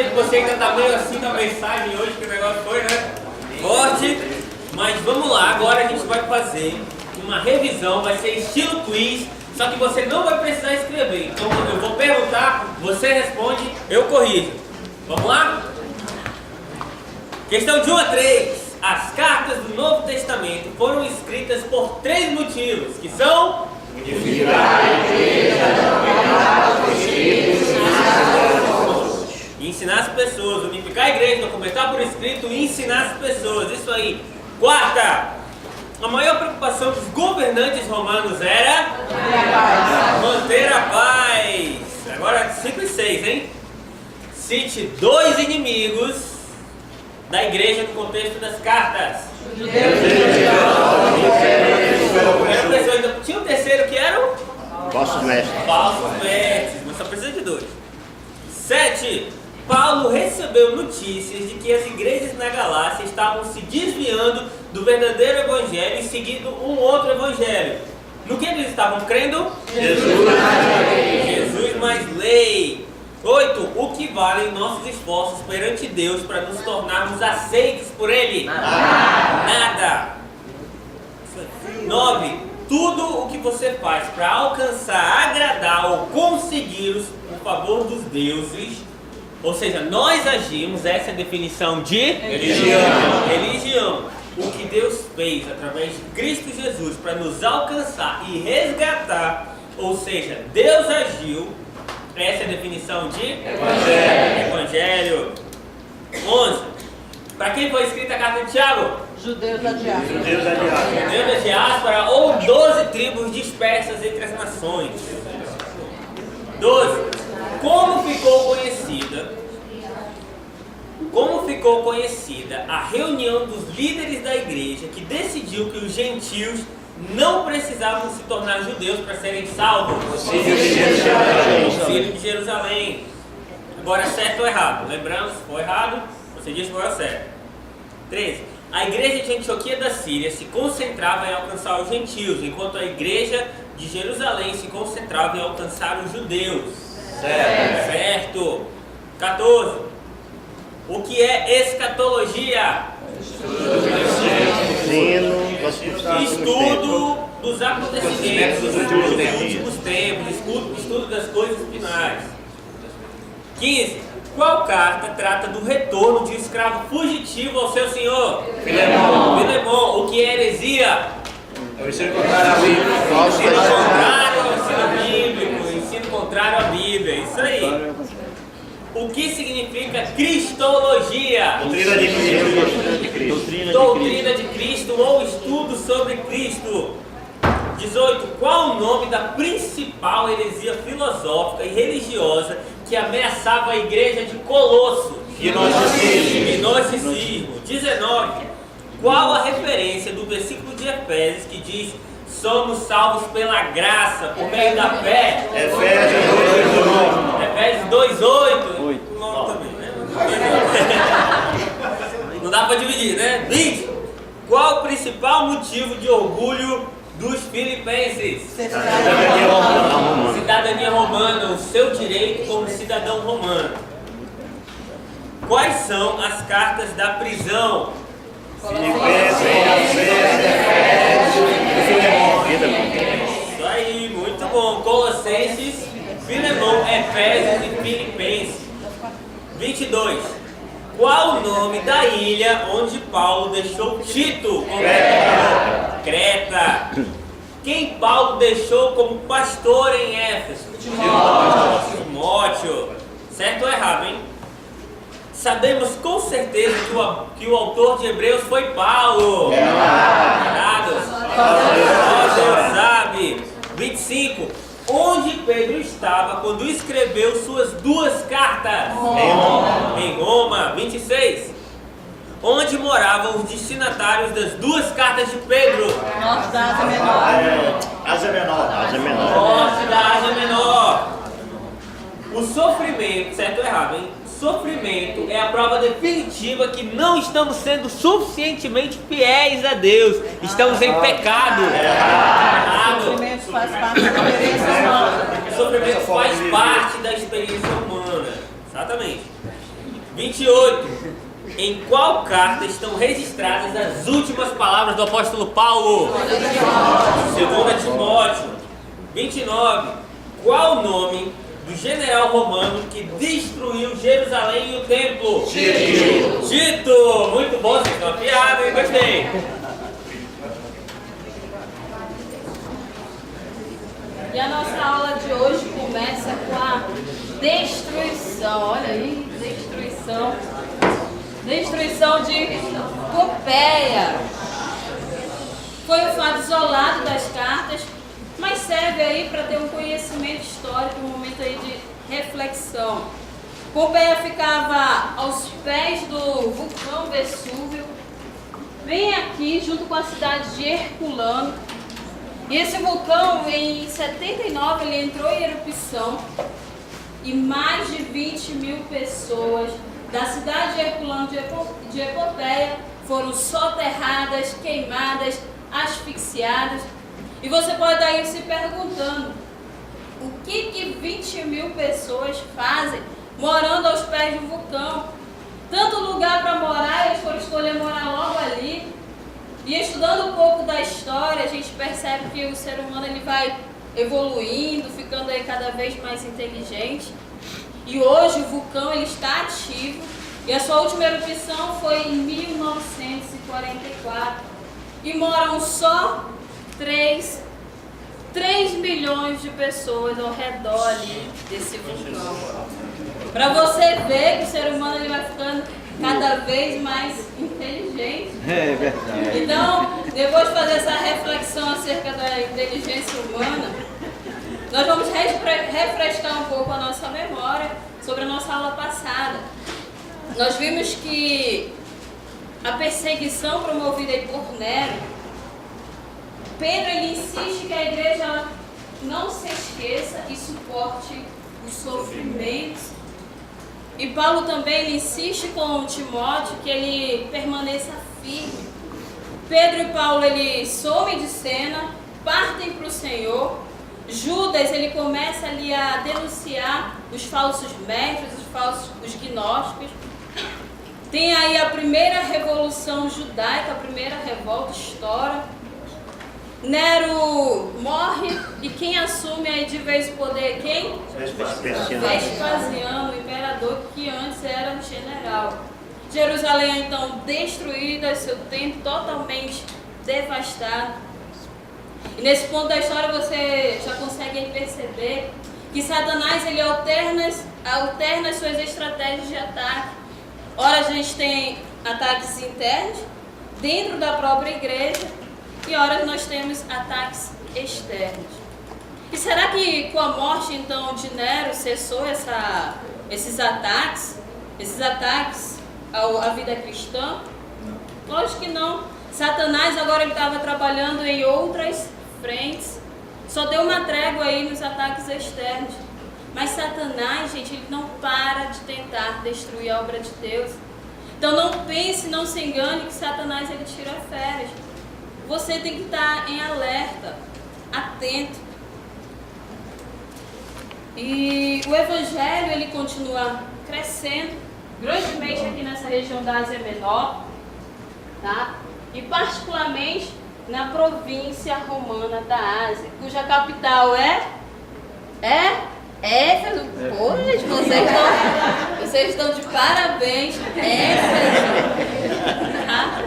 sei que você ainda tá meio assim na mensagem hoje, que o negócio foi, né? Forte. Mas vamos lá, agora a gente vai fazer uma revisão, vai ser estilo quiz, só que você não vai precisar escrever. Então eu vou perguntar, você responde, eu corrijo. Vamos lá? Questão de 1 a 3. As cartas do Novo Testamento foram escritas por 3 motivos, que são... unificar a igreja, documentar os escritos e ensinar as pessoas. Unificar a igreja, documentar por escrito e ensinar as pessoas. Isso aí. 4. A maior preocupação dos governantes romanos era... manter a paz. Agora 5 e 6, hein? Cite 2 inimigos da igreja no contexto das cartas. Tinha um terceiro que era o... falsos mestres. falsos mestres, mas só precisa de 2. 7. Paulo recebeu notícias de que as igrejas na Galácia estavam se desviando do verdadeiro evangelho e seguindo um outro evangelho. No que eles estavam crendo? Jesus mais lei. 8. O que valem nossos esforços perante Deus para nos tornarmos aceitos por Ele? Nada. 9. Tudo o que você faz para alcançar, agradar ou conseguir o favor dos deuses, ou seja, nós agimos, essa é a definição de religião. O que Deus fez através de Cristo Jesus para nos alcançar e resgatar, ou seja, Deus agiu. Essa é a definição de Evangelho. 11. Para quem foi escrita a carta de Tiago? Judeus da diáspora. Judeus da diáspora ou 12 tribos dispersas entre as nações. 12. Como ficou conhecida a reunião dos líderes da igreja que decidiu que os gentios não precisavam se tornar judeus para serem salvos? Filho de Jerusalém. Agora, certo ou errado? Lembrando, se for errado, você diz qual é o certo. 13. A igreja de Antioquia da Síria se concentrava em alcançar os gentios, enquanto a igreja de Jerusalém se concentrava em alcançar os judeus. Certo. 14. O que é escatologia? Estudo dos acontecimentos dos últimos tempos, estudo das coisas finais. 15. Qual carta trata do retorno de um escravo fugitivo ao seu senhor? Filemon. O que é heresia? É o ensino contrário à Bíblia. Ensino contrário ao ensino bíblico, ensino contrário à Bíblia, isso aí. O que significa cristologia? Doutrina de Cristo ou estudo sobre Cristo. 18. Qual o nome da principal heresia filosófica e religiosa que ameaçava a igreja de Colosso? Gnosticismo. 19. Qual a referência do versículo de Efésios que diz: somos salvos pela graça, por meio da fé? Efésios 2:8. Não, também, né? Não dá para dividir, né? 20. Qual o principal motivo de orgulho dos filipenses? Cidadania romana, o seu direito como cidadão romano. Quais são as cartas da prisão? Isso aí, muito bom. Colossenses, Filemon, Efésios e Filipenses. 22. Qual o nome da ilha onde Paulo deixou Tito como Creta. Quem Paulo deixou como pastor em Éfeso? Timóteo. Certo ou errado, hein? Sabemos com certeza que o autor de Hebreus foi Paulo. Errado. Deus sabe. 25. Onde Pedro estava quando escreveu suas 2 cartas? Em Roma. 26. Onde moravam os destinatários das 2 cartas de Pedro? Norte da Ásia Menor. Ásia Menor. Norte da Ásia Menor. O sofrimento, certo ou errado, hein? Sofrimento é a prova definitiva que não estamos sendo suficientemente fiéis a Deus. Estamos em pecado. Errado. Sofrimento faz parte da experiência humana. O sofrimento faz parte da experiência humana. Exatamente. 28. Em qual carta estão registradas as últimas palavras do apóstolo Paulo? 2 Timóteo. 29. Qual o nome do general romano que destruiu Jerusalém e o templo? Tito. Tito! Muito bom, vocês estão uma piada, hein? Gostei. E a nossa aula de hoje começa com a destruição. Olha aí, destruição. Destruição de Pompeia. Foi um fato isolado das cartas, mas serve aí para ter um conhecimento histórico, um momento aí de reflexão. Pompeia ficava aos pés do vulcão Vesúvio, bem aqui junto com a cidade de Herculano. E esse vulcão, em 79, ele entrou em erupção e mais de 20 mil pessoas da cidade de Herculano de Epopeia foram soterradas, queimadas, asfixiadas. E você pode estar aí se perguntando, o que 20 mil pessoas fazem morando aos pés do vulcão? Tanto lugar para morar, eles foram escolher morar logo ali. E estudando um pouco da história, a gente percebe que o ser humano ele vai evoluindo, ficando aí cada vez mais inteligente. E hoje o vulcão ele está ativo e a sua última erupção foi em 1944. E moram só 3 milhões de pessoas ao redor ali desse vulcão. Para você ver que o ser humano ele vai ficando cada vez mais inteligente. É verdade. Então, depois de fazer essa reflexão acerca da inteligência humana, nós vamos refrescar um pouco a nossa memória sobre a nossa aula passada. Nós vimos que a perseguição promovida por Nero, Pedro ele insiste que a igreja ela não se esqueça e suporte os sofrimentos. E Paulo também ele insiste com Timóteo que ele permaneça firme. Pedro e Paulo ele somem de cena, partem para o Senhor. Judas ele começa ali a denunciar os falsos mestres, os gnósticos. Tem aí a primeira revolução judaica, a primeira revolta estoura. Nero morre e quem assume aí de vez o poder? Quem? Vespasiano, o imperador que antes era um general. Jerusalém é então destruída, seu templo totalmente devastado. E nesse ponto da história você já consegue perceber que Satanás ele alterna as suas estratégias de ataque. Ora a gente tem ataques internos dentro da própria igreja e ora nós temos ataques externos. E será que com a morte então de Nero cessou esses ataques à vida cristã? Lógico que não. Satanás agora ele estava trabalhando em outras frentes. Só deu uma trégua aí nos ataques externos. Mas Satanás, gente, ele não para de tentar destruir a obra de Deus. Então não pense, não se engane que Satanás ele tira férias. Você tem que estar em alerta, atento. E o evangelho ele continua crescendo, grandemente aqui nessa região da Ásia Menor, tá? E particularmente na província romana da Ásia, cuja capital é Éfeso. Pois, vocês estão de parabéns, Éfeso. Tá?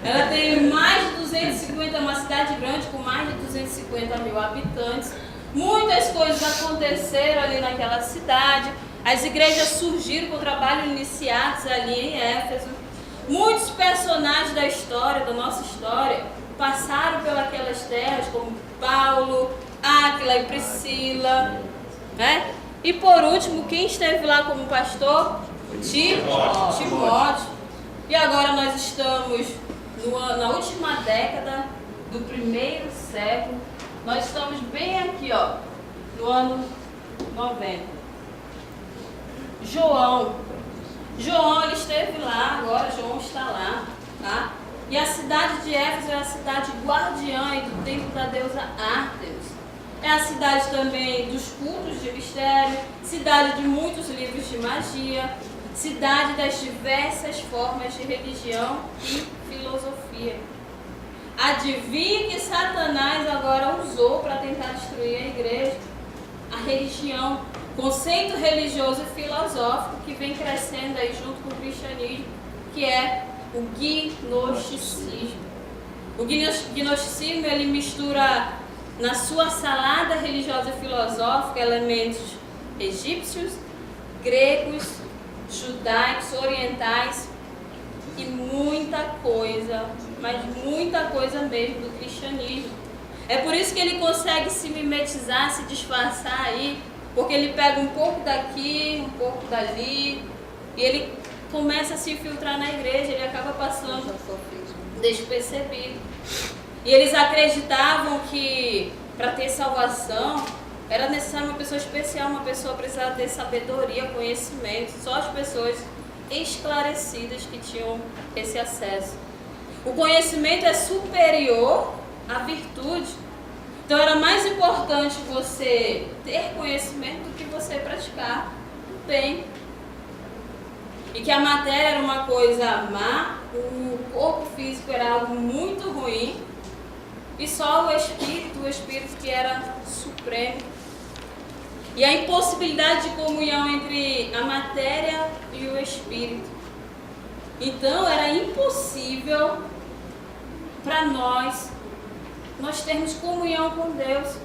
Ela tem mais de 250, uma cidade grande com mais de 250 mil habitantes. Muitas coisas aconteceram ali naquela cidade. As igrejas surgiram com o trabalho iniciados ali em Éfeso. Muitos personagens da história, da nossa história, passaram pelas terras, como Paulo, Áquila e Priscila, né? E por último, quem esteve lá como pastor? Timóteo. E agora nós estamos na última década do 1º século. Nós estamos bem aqui, ó, no ano 90. João ele esteve lá, agora João está lá, tá? E a cidade de Éfeso é a cidade guardiã do templo da deusa Ártemis. É a cidade também dos cultos de mistério, cidade de muitos livros de magia, cidade das diversas formas de religião e filosofia. Adivinha que Satanás agora usou para tentar destruir a igreja? A religião, conceito religioso e filosófico que vem crescendo aí junto com o cristianismo, que é o gnosticismo. O gnosticismo, ele mistura na sua salada religiosa e filosófica elementos egípcios, gregos, judaicos, orientais e muita coisa, mas muita coisa mesmo do cristianismo. É por isso que ele consegue se mimetizar, se disfarçar aí, porque ele pega um pouco daqui, um pouco dali, e ele começa a se infiltrar na igreja, ele acaba passando despercebido. E eles acreditavam que para ter salvação era necessário uma pessoa especial, uma pessoa precisava ter sabedoria, conhecimento, só as pessoas esclarecidas que tinham esse acesso. O conhecimento é superior à virtude. Então era mais importante você ter conhecimento do que você praticar o bem. E que a matéria era uma coisa má, o corpo físico era algo muito ruim, e só o espírito que era supremo. E a impossibilidade de comunhão entre a matéria e o espírito. Então era impossível para nós termos comunhão com Deus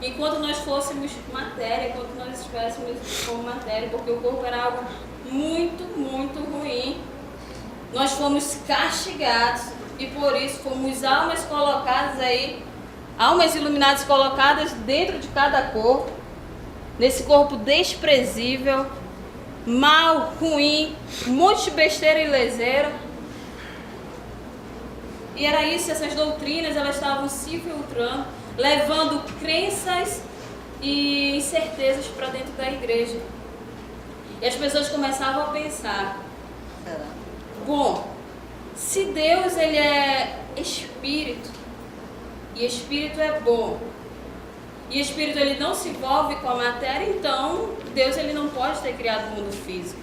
enquanto nós fôssemos matéria, enquanto nós estivéssemos como matéria, porque o corpo era algo muito, muito ruim. Nós fomos castigados e por isso fomos almas colocadas aí, almas iluminadas colocadas dentro de cada corpo, nesse corpo desprezível, mal, ruim, um monte de besteira e leseira. E era isso, essas doutrinas, elas estavam se filtrando, levando crenças e incertezas para dentro da igreja. E as pessoas começavam a pensar, bom, se Deus ele é espírito, e espírito é bom, e espírito ele não se envolve com a matéria, então Deus ele não pode ter criado o mundo físico.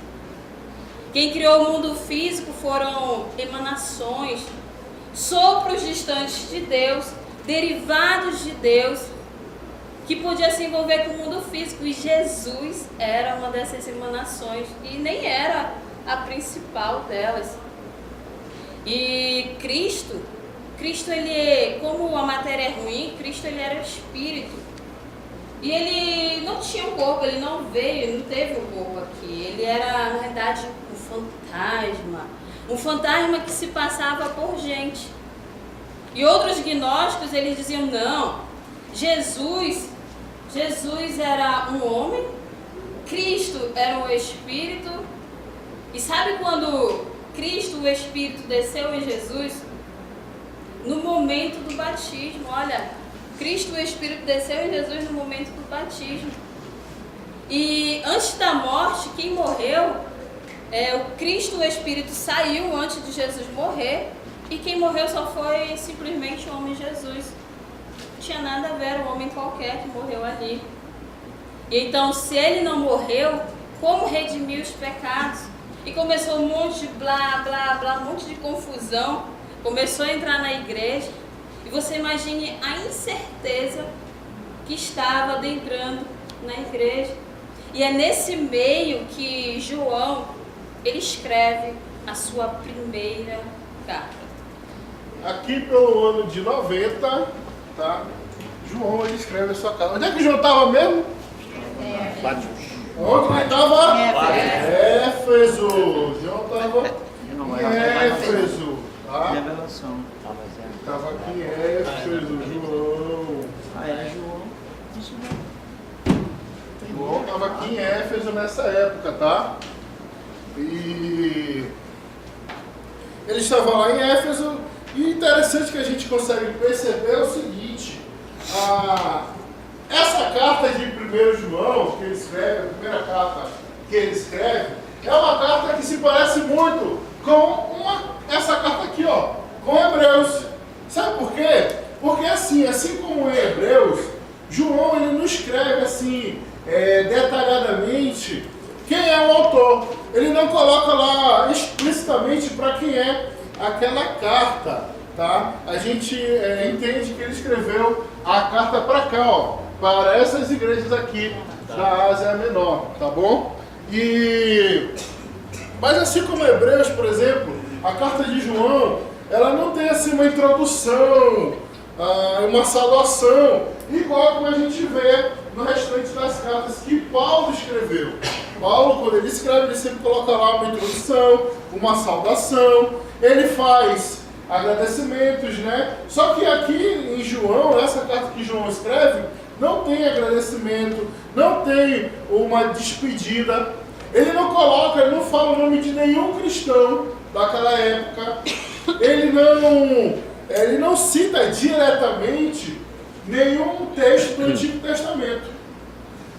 Quem criou o mundo físico foram emanações, sopros distantes de Deus, derivados de Deus, que podia se envolver com o mundo físico. E Jesus era uma dessas emanações e nem era a principal delas. E Cristo ele, como a matéria é ruim, Cristo ele era espírito. E ele não tinha um corpo, ele não teve um corpo aqui. Ele era, na verdade, um fantasma que se passava por gente. E outros gnósticos, eles diziam, não, Jesus era um homem, Cristo era um espírito. E sabe quando Cristo, o Espírito, desceu em Jesus? No momento do batismo. Olha, Cristo, o Espírito, desceu em Jesus no momento do batismo. E antes da morte, quem morreu, o Cristo, o Espírito, saiu antes de Jesus morrer. E quem morreu só foi simplesmente o homem Jesus. Não tinha nada a ver, um homem qualquer que morreu ali. E então, se ele não morreu, como redimir os pecados? E começou um monte de blá, blá, blá, um monte de confusão. Começou a entrar na igreja. E você imagine a incerteza que estava adentrando na igreja. E é nesse meio que João, ele escreve a sua primeira carta. Aqui pelo ano de 90, tá? João ele escreve a sua carta. Onde é que João estava mesmo? Onde ele estava? Éfeso. João estava em Éfeso. Tá? Revelação. Estava aqui em Éfeso, João. É João. Isso mesmo. João estava aqui em Éfeso nessa época, tá? E ele estava lá em Éfeso. E interessante que a gente consegue perceber é o seguinte, essa carta de 1 João, que ele escreve, a primeira carta que ele escreve, é uma carta que se parece muito com essa carta aqui, ó, com Hebreus. Sabe por quê? Porque assim como em Hebreus, João ele não escreve assim detalhadamente quem é o autor. Ele não coloca lá explicitamente para quem é aquela carta, tá? A gente entende que ele escreveu a carta para cá, ó, para essas igrejas aqui da Ásia Menor, tá bom? Mas assim como Hebreus, por exemplo, a carta de João, ela não tem assim uma introdução, uma saudação, igual como a gente vê no restante das cartas que Paulo escreveu. Paulo, quando ele escreve, ele sempre coloca lá uma introdução, uma saudação, ele faz agradecimentos, né? Só que aqui em João, essa carta que João escreve, não tem agradecimento, não tem uma despedida. Ele não coloca, ele não fala o nome de nenhum cristão daquela época. Ele não cita diretamente nenhum texto do Antigo Testamento.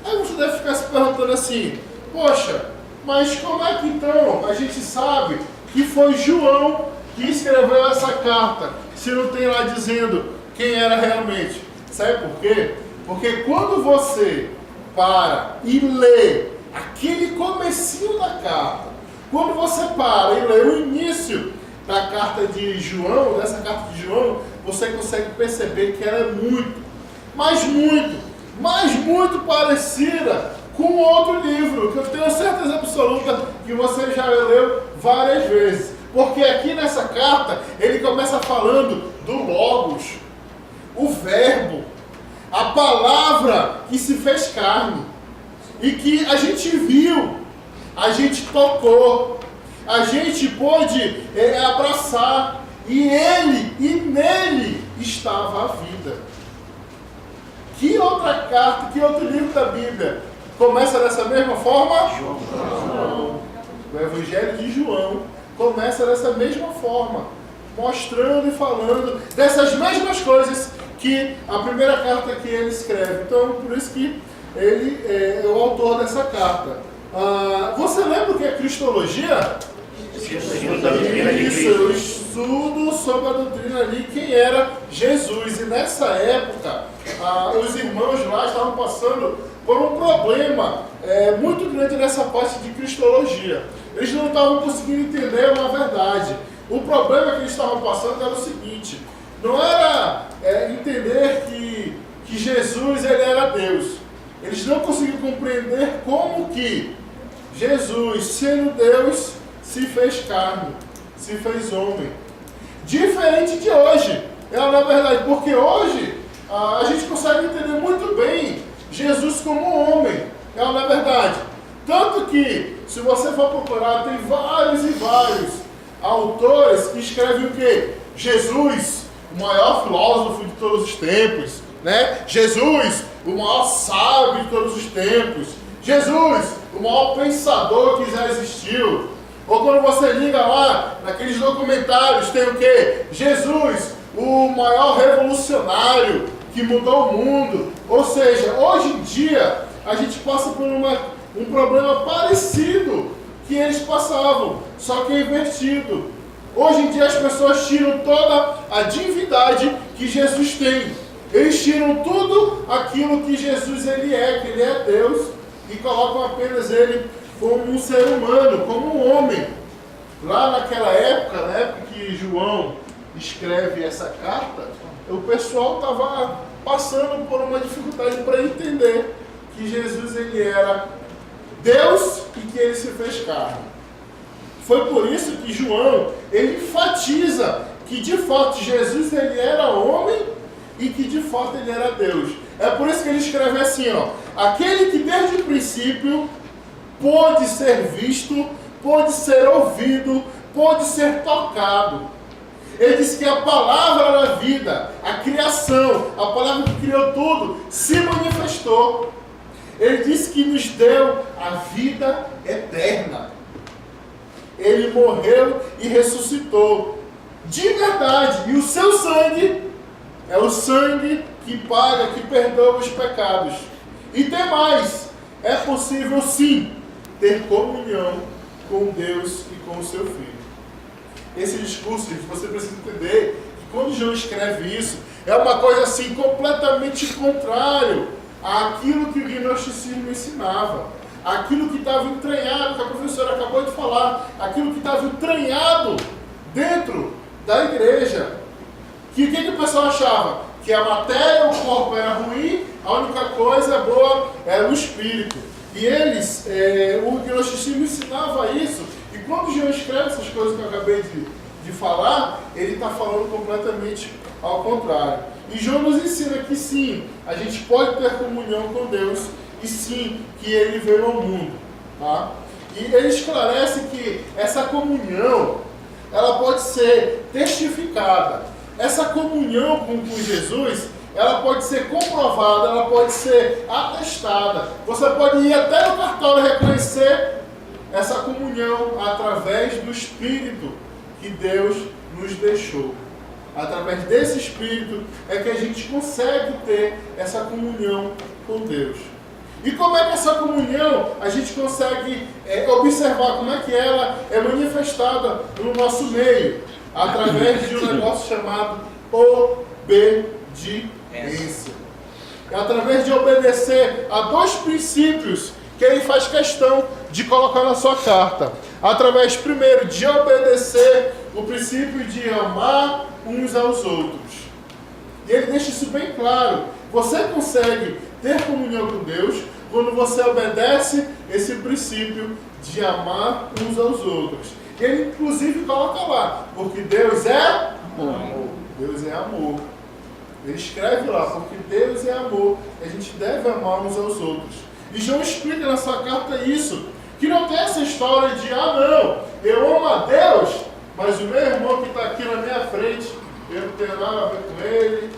Aí você deve ficar se perguntando assim, poxa, mas como é que então a gente sabe que foi João que escreveu essa carta, se não tem lá dizendo quem era realmente? Sabe por quê? Porque quando você para e lê aquele comecinho da carta, quando você para e lê o início da carta de João, dessa carta de João, você consegue perceber que ela é muito parecida com outro livro, que eu tenho certeza absoluta que você já leu várias vezes. Porque aqui nessa carta, ele começa falando do Logos, o Verbo, a palavra que se fez carne, e que a gente viu, a gente tocou, a gente pôde abraçar, e nele estava a vida. Que outra carta, que outro livro da Bíblia começa dessa mesma forma? João. O Evangelho de João começa dessa mesma forma, mostrando e falando dessas mesmas coisas que a primeira carta que ele escreve. Então, por isso que ele é o autor dessa carta. Você lembra o que é cristologia? Isso, eu estudo sobre a doutrina ali, quem era Jesus. E nessa época, os irmãos lá estavam passando por um problema muito grande nessa parte de cristologia. Eles não estavam conseguindo entender uma verdade. O problema que eles estavam passando era o seguinte: não era entender que Jesus ele era Deus. Eles não conseguiam compreender como que Jesus, sendo Deus, se fez carne, se fez homem. Diferente de hoje. Na verdade, porque hoje a gente consegue entender muito bem Jesus como homem. Na verdade. Tanto que, se você for procurar, tem vários e vários autores que escrevem o quê? Jesus, o maior filósofo de todos os tempos, né? Jesus, o maior sábio de todos os tempos. Jesus, o maior pensador que já existiu. Ou quando você liga lá, naqueles documentários, tem o quê? Jesus, o maior revolucionário que mudou o mundo. Ou seja, hoje em dia, a gente passa por um problema parecido que eles passavam, só que invertido. Hoje em dia as pessoas tiram toda a divindade que Jesus tem. Eles tiram tudo aquilo que Jesus ele é, que ele é Deus, e colocam apenas ele como um ser humano, como um homem. Lá naquela época, na época que João escreve essa carta, o pessoal estava passando por uma dificuldade para entender que Jesus ele era Deus e que ele se fez carne. Foi por isso que João ele enfatiza que de fato Jesus ele era homem e que de fato ele era Deus. É por isso que ele escreve assim, ó: aquele que desde o princípio pôde ser visto, pôde ser ouvido, pôde ser tocado. Ele diz que a palavra da vida, a criação, a palavra que criou tudo, se manifestou. Ele disse que nos deu a vida eterna. Ele morreu e ressuscitou de verdade. E o seu sangue é o sangue que paga, que perdoa os pecados. E tem mais. É possível sim ter comunhão com Deus e com o seu Filho. Esse discurso, gente, você precisa entender que quando João escreve isso, é uma coisa assim completamente contrário àquilo que o gnosticismo ensinava. aquilo que estava entranhado, que a professora acabou de falar, aquilo que estava entranhado dentro da igreja. Que o que o pessoal achava? Que a matéria, o corpo era ruim, a única coisa boa era o espírito. E eles, o gnosticismo ensinava isso, e quando João escreve essas coisas que eu acabei de falar, ele está falando completamente ao contrário. E João nos ensina que sim, a gente pode ter comunhão com Deus, e sim, que ele veio ao mundo. Tá? E ele esclarece que essa comunhão, ela pode ser testificada. Essa comunhão com Jesus, ela pode ser comprovada, ela pode ser atestada. Você pode ir até no cartório reconhecer essa comunhão através do Espírito que Deus nos deixou. Através desse Espírito é que a gente consegue ter essa comunhão com Deus. E como é que essa comunhão a gente consegue observar como é que ela é manifestada no nosso meio? Através de um negócio chamado obediência. É através de obedecer a dois princípios que ele faz questão de colocar na sua carta. Através, primeiro, de obedecer o princípio de amar uns aos outros. E ele deixa isso bem claro. Você consegue ter comunhão com Deus quando você obedece esse princípio de amar uns aos outros. Ele inclusive coloca lá, porque Deus é amor. Deus é amor. Ele escreve lá, porque Deus é amor. A gente deve amar uns aos outros. E João explica na sua carta isso, que não tem essa história de, não, eu amo a Deus, mas o meu irmão que está aqui na minha frente, eu não tenho nada a ver com ele,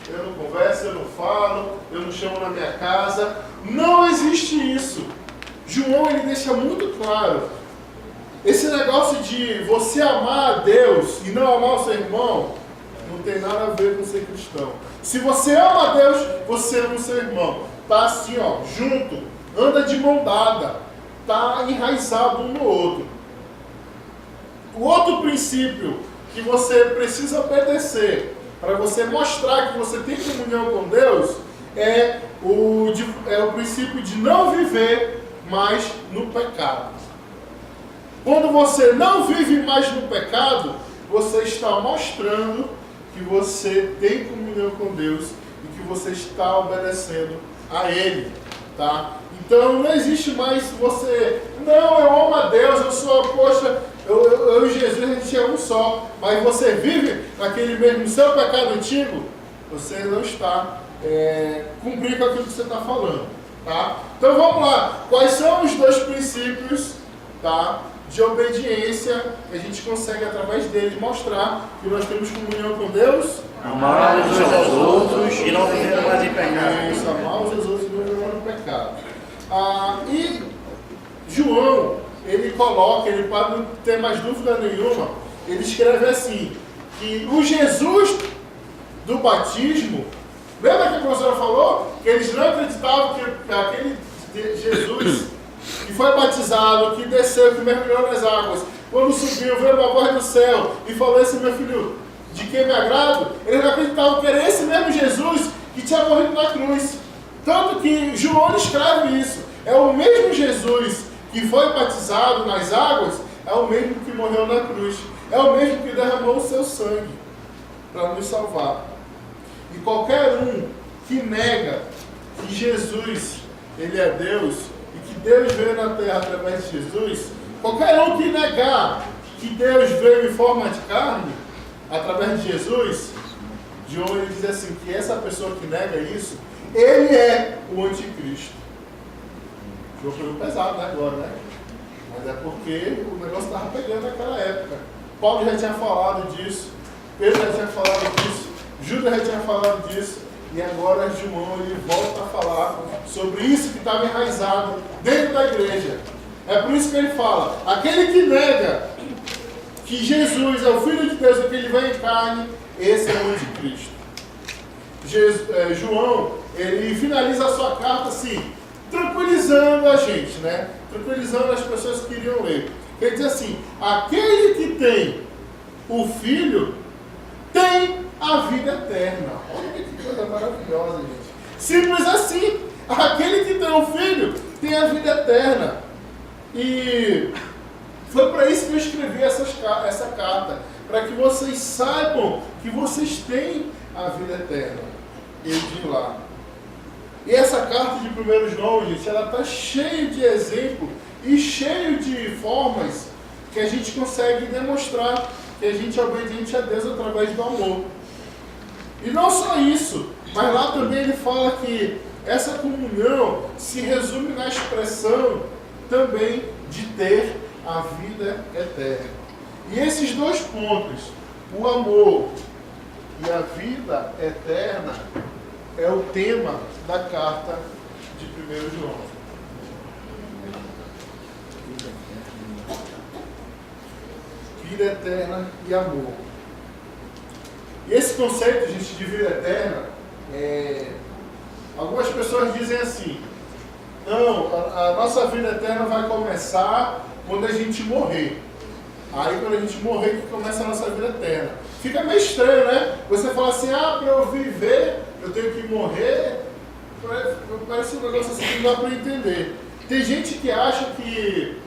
eu não converso, eu não falo, eu não chamo na minha casa. Não existe isso. João, ele deixa muito claro. Esse negócio de você amar a Deus e não amar o seu irmão, não tem nada a ver com ser cristão. Se você ama a Deus, você ama o seu irmão. Tá assim, ó, junto, anda de mão dada, tá enraizado um no outro. O outro princípio que você precisa obedecer para você mostrar que você tem comunhão com Deus é o princípio de não viver mais no pecado. Quando você não vive mais no pecado, você está mostrando que você tem comunhão com Deus e que você está obedecendo a Ele, tá? Então não existe mais você, não, eu amo a Deus, eu sou, poxa, eu e Jesus, a gente é um só, mas você vive naquele mesmo seu pecado antigo, você não está cumprindo com aquilo que você está falando, tá? Então vamos lá, quais são os dois princípios, tá, de obediência que a gente consegue através deles mostrar que nós temos comunhão com Deus? Amar uns aos outros e não viver mais em pecado. Isso, amar uns aos outros e não viver mais no pecado. E João, ele coloca, ele para não ter mais dúvida nenhuma, ele escreve assim, que o Jesus do batismo, lembra que a professora falou? Que eles não acreditavam que aquele Jesus que foi batizado, que desceu, que mergulhou nas águas, quando subiu, veio uma voz do céu e falou assim, meu filho, de quem me agrado, eles não acreditavam que era esse mesmo Jesus que tinha morrido na cruz. Tanto que João escreve isso. É o mesmo Jesus que foi batizado nas águas, é o mesmo que morreu na cruz. É o mesmo que derramou o seu sangue para nos salvar. E qualquer um que nega que Jesus, ele é Deus, e que Deus veio na terra através de Jesus, qualquer um que negar que Deus veio em forma de carne, através de Jesus, João ele diz assim, que essa pessoa que nega isso, ele é o anticristo. João foi pesado, né, agora, né? Mas é porque o negócio estava pegando naquela época. Paulo já tinha falado disso, Pedro já tinha falado disso, Judas já tinha falado disso, e agora João ele volta a falar sobre isso que estava enraizado dentro da igreja. É por isso que ele fala, aquele que nega que Jesus é o Filho de Deus e que ele vem em carne, esse é o anticristo. João, ele finaliza a sua carta assim, tranquilizando a gente, né? Tranquilizando as pessoas que iriam ler. Ele diz assim, aquele que tem o Filho tem a vida eterna. Olha que coisa maravilhosa, gente. Simples assim. Aquele que tem o Filho tem a vida eterna. E foi para isso que eu escrevi essa carta, para que vocês saibam que vocês têm a vida eterna. Eu digo lá. E essa carta de 1 João, gente, ela está cheia de exemplos e cheio de formas que a gente consegue demonstrar que a gente é obediente a Deus através do amor. E não só isso, mas lá também ele fala que essa comunhão se resume na expressão também de ter a vida eterna. E esses dois pontos, o amor e a vida eterna, é o tema da carta de 1 João. Vida eterna e amor. E esse conceito, gente, de vida eterna, algumas pessoas dizem assim: não, a nossa vida eterna vai começar quando a gente morrer. Aí quando a gente morrer que começa a nossa vida eterna. Fica meio estranho, né? Você fala assim, para eu viver, eu tenho que morrer. Parece um negócio assim que não dá para entender. Tem gente que acha que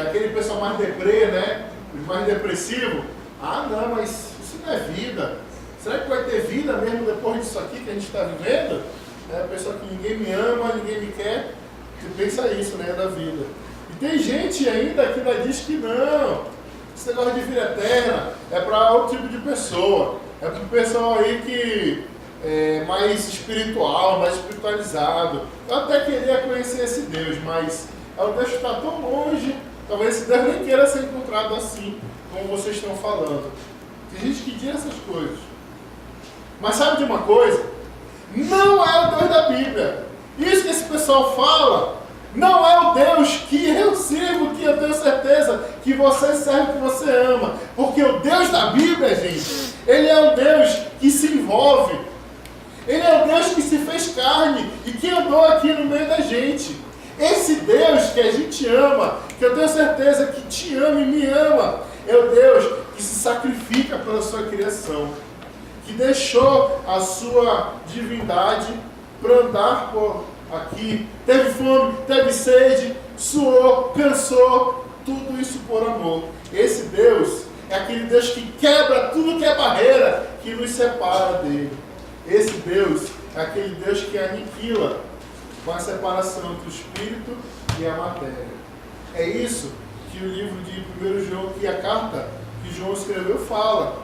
aquele pessoal mais deprê, né? Os mais depressivos, não, mas isso não é vida. Será que vai ter vida mesmo depois disso aqui que a gente está vivendo? A pessoa que ninguém me ama, ninguém me quer. Você pensa isso, né, da vida. E tem gente ainda que ainda diz que não. Esse negócio de vida eterna é para outro tipo de pessoa. É para o pessoal aí que é mais espiritual, mais espiritualizado. Eu até queria conhecer esse Deus, mas o Deus está tão longe. Talvez esse Deus nem queira ser encontrado assim, como vocês estão falando. Tem gente que diz essas coisas. Mas sabe de uma coisa? Não é o Deus da Bíblia. Isso que esse pessoal fala, não é o Deus que eu sirvo, que eu tenho certeza que você serve, que você ama. Porque o Deus da Bíblia, gente, Ele é um Deus que se envolve. Ele é um Deus que se fez carne e que andou aqui no meio da gente. Esse Deus que a gente ama, que eu tenho certeza que te ama e me ama, é o Deus que se sacrifica pela sua criação, que deixou a sua divindade para andar por aqui, teve fome, teve sede, suou, cansou, tudo isso por amor. Esse Deus é aquele Deus que quebra tudo que é barreira que nos separa dele. Esse Deus é aquele Deus que aniquila com a separação entre o espírito e a matéria. É isso que o livro de 1 João, que a carta que João escreveu, fala.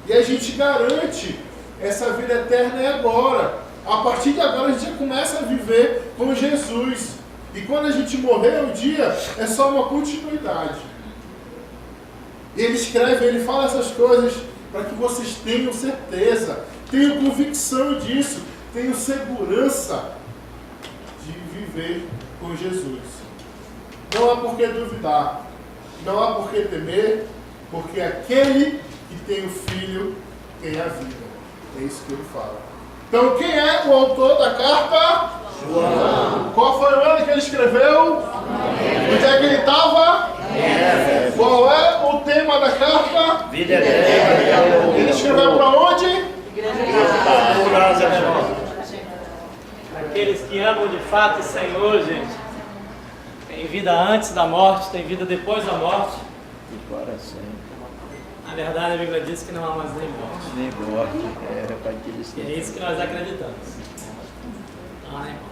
E a gente garante essa vida eterna é agora. A partir de agora a gente já começa a viver com Jesus. E quando a gente morrer um dia, é só uma continuidade. Ele escreve, ele fala essas coisas para que vocês tenham certeza, tenham convicção disso, tenham segurança de viver com Jesus. Não há por que duvidar, não há por que temer, porque aquele que tem o Filho tem a vida. É isso que ele fala. Então, quem é o autor da carta? João. Qual foi o ano que ele escreveu? Onde é que ele estava? Qual é o tema da carta? Vida eterna. Ele escreveu para onde? Aqueles que amam de fato o Senhor, gente, tem vida antes da morte, tem vida depois da morte. Agora sim. Na verdade, a Bíblia diz que não há mais nem morte. Nem morte. Para aqueles que... É isso que nós acreditamos. Então, né, irmão?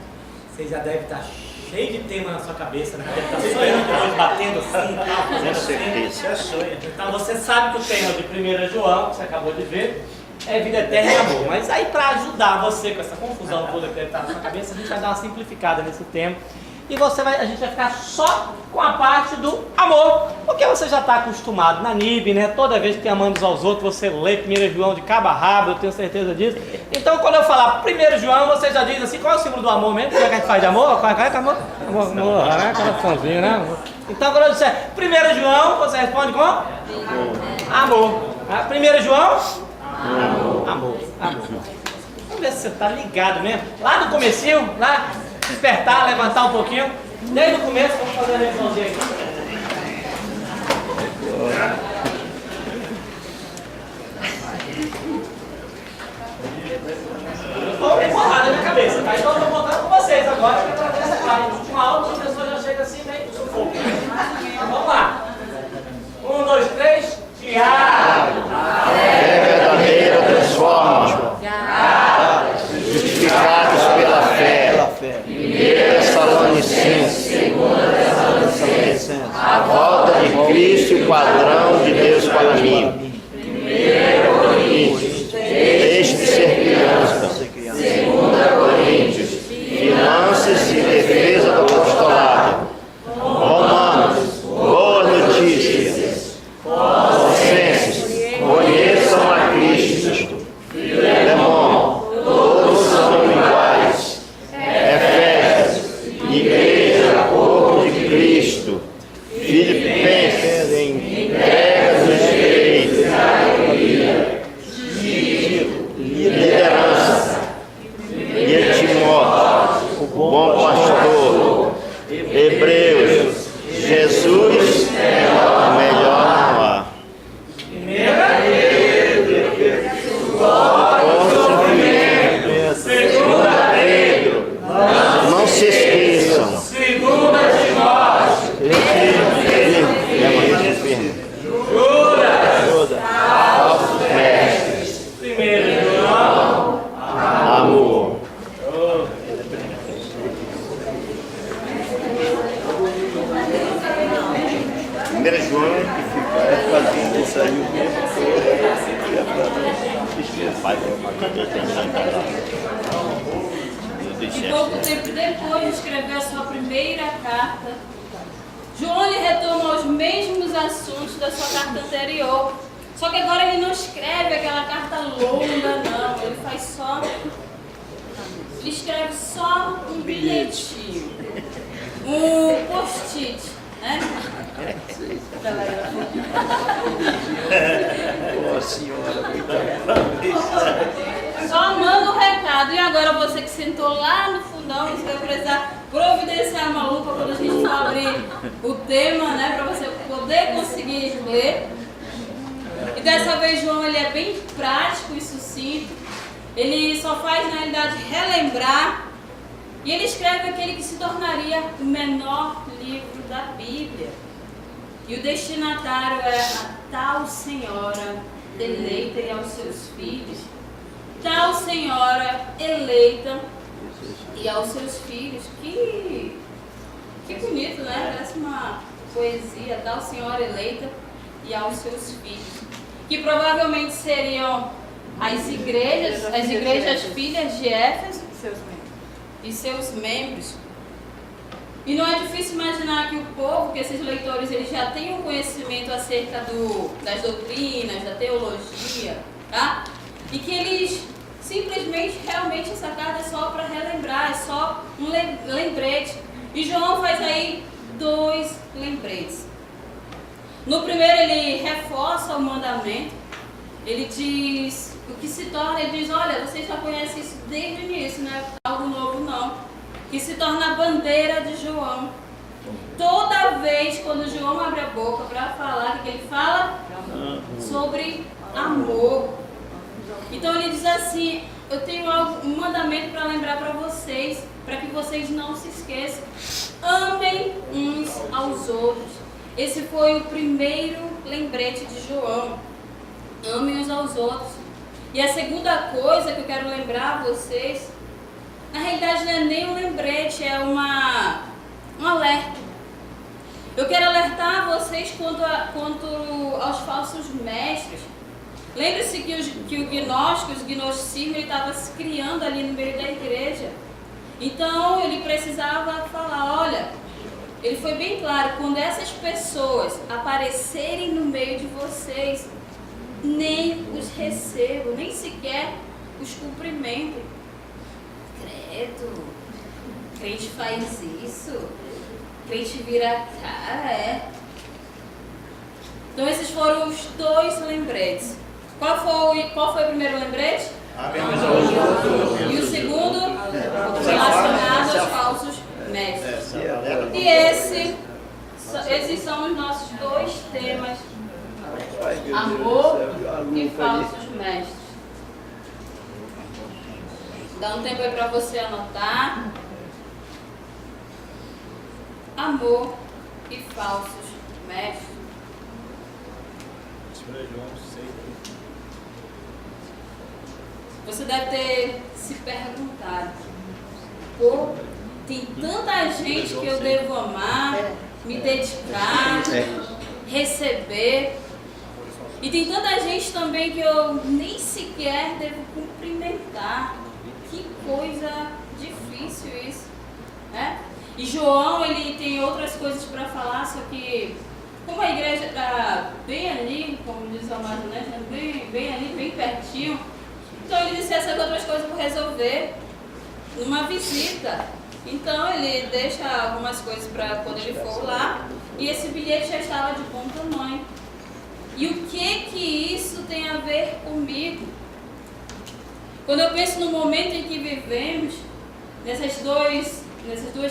Vocês já devem estar cheio de tema na sua cabeça, né? Deve estar sonhando hoje, batendo assim, fazendo assim. Isso é sonho. Então você sabe que o tema de 1 João, que você acabou de ver, é vida eterna e amor. Mas aí, para ajudar você com essa confusão toda que deve estar na sua cabeça, a gente vai dar uma simplificada nesse tema. E a gente vai ficar só com a parte do amor. Porque você já está acostumado na NIB, né? Toda vez que amamos aos outros, você lê 1 João de cabo a rabo, eu tenho certeza disso. Então, quando eu falar 1 João, você já diz assim, qual é o símbolo do amor mesmo? Como é que a gente faz de amor? Qual é que é amor? Amor, né? Coraçãozinho, né? Então, quando eu disser 1 João, você responde com? Amor. 1 João? Amor. Vamos ver se você está ligado mesmo. Lá no comecinho, lá, despertar, levantar um pouquinho. Desde o começo, vamos fazer a revisãozinha aqui. Eu estou embolado na minha cabeça, tá? Então eu estou contando com vocês agora. vai um alto, a pessoa já chega assim, meio sufoco. Vamos lá. 1, 2, 3. Tiago. A fé verdadeira transforma. Justificados pela fé. 1 Tessalonicenses. A volta de Cristo e o padrão de Deus para mim. 1 Coríntios. Deixe de ser criança. 2 Coríntios. Finanças e defesa do apostolado. Romanos. Boas notícias. Colossenses. Conheçam a Cristo. Filemão. Todos são iguais. Efésios. Igreja, corpo de Cristo. Filipenses. Entrega dos direitos. Liderança. E Timóteo, o bom pastor. Hebreus. Jesus é o melhor não há. Segunda Pedro. Não se esqueçam. Segunda Timóteo. Judas. Falsos mestres. 1 João. Amor. Primeiro João que fica fazendo isso aí o tempo E pouco tempo depois de escrever a sua primeira carta, João ele retoma os mesmos assuntos da sua carta anterior. Só que agora ele não escreve aquela carta longa, não. Ele faz só... Ele escreve só um bilhetinho. Um post-it, né? Só manda um recado. E agora você que sentou lá no fundão, você vai precisar providenciar uma lupa quando a gente for abrir o tema, né? Para você poder conseguir ler. E dessa vez João ele é bem prático e sucinto. Ele só faz na realidade relembrar. E ele escreve aquele que se tornaria o menor livro da Bíblia. E o destinatário é a tal senhora eleita e aos seus filhos. Tal senhora eleita e aos seus filhos. Que bonito, né? Parece uma poesia. Tal senhora eleita e aos seus filhos. Que provavelmente seriam as igrejas filhas de Éfeso e seus membros. E não é difícil imaginar que o povo, que esses leitores, eles já têm um conhecimento acerca das doutrinas, da teologia, tá? E que eles simplesmente, realmente, essa carta é só para relembrar, é só um lembrete. E João faz aí 2 lembretes. No primeiro ele reforça o mandamento, ele diz o que se torna, ele diz, olha, vocês já conhecem isso desde o início, não é algo novo não, que se torna a bandeira de João. Toda vez quando João abre a boca para falar, o que ele fala? Sobre amor. Então ele diz assim, eu tenho um mandamento para lembrar para vocês, para que vocês não se esqueçam. Amem uns aos outros. Esse foi o primeiro lembrete de João. Amem uns aos outros. E a segunda coisa que eu quero lembrar a vocês, na realidade não é nem um lembrete, é um alerta. Eu quero alertar vocês quanto aos falsos mestres. Lembre-se que o gnosticismo, ele estava se criando ali no meio da igreja. Então ele precisava falar, olha, ele foi bem claro, quando essas pessoas aparecerem no meio de vocês, nem os recebam, nem sequer os cumprimentem. Credo, crente faz isso, crente vira a cara, é. Então esses foram os 2 lembretes. Qual foi o primeiro lembrete? E o segundo, relacionado aos falsos mestres. E esses são os nossos 2 temas: amor e falsos mestres. Dá um tempo aí para você anotar. amor e falsos mestres. Você deve ter se perguntado: pô, tem tanta gente que eu devo amar, me dedicar, receber. E tem tanta gente também que eu nem sequer devo cumprimentar. Que coisa difícil isso, né? E João, ele tem outras coisas para falar, só que como a igreja está bem ali, como diz o amado, né? Bem ali, bem pertinho. Então ele disse essas outras coisas por resolver numa visita. Então ele deixa algumas coisas para quando ele for lá. E esse bilhete já estava de bom tamanho. E o que isso tem a ver comigo? Quando eu penso no momento em que vivemos, nessas duas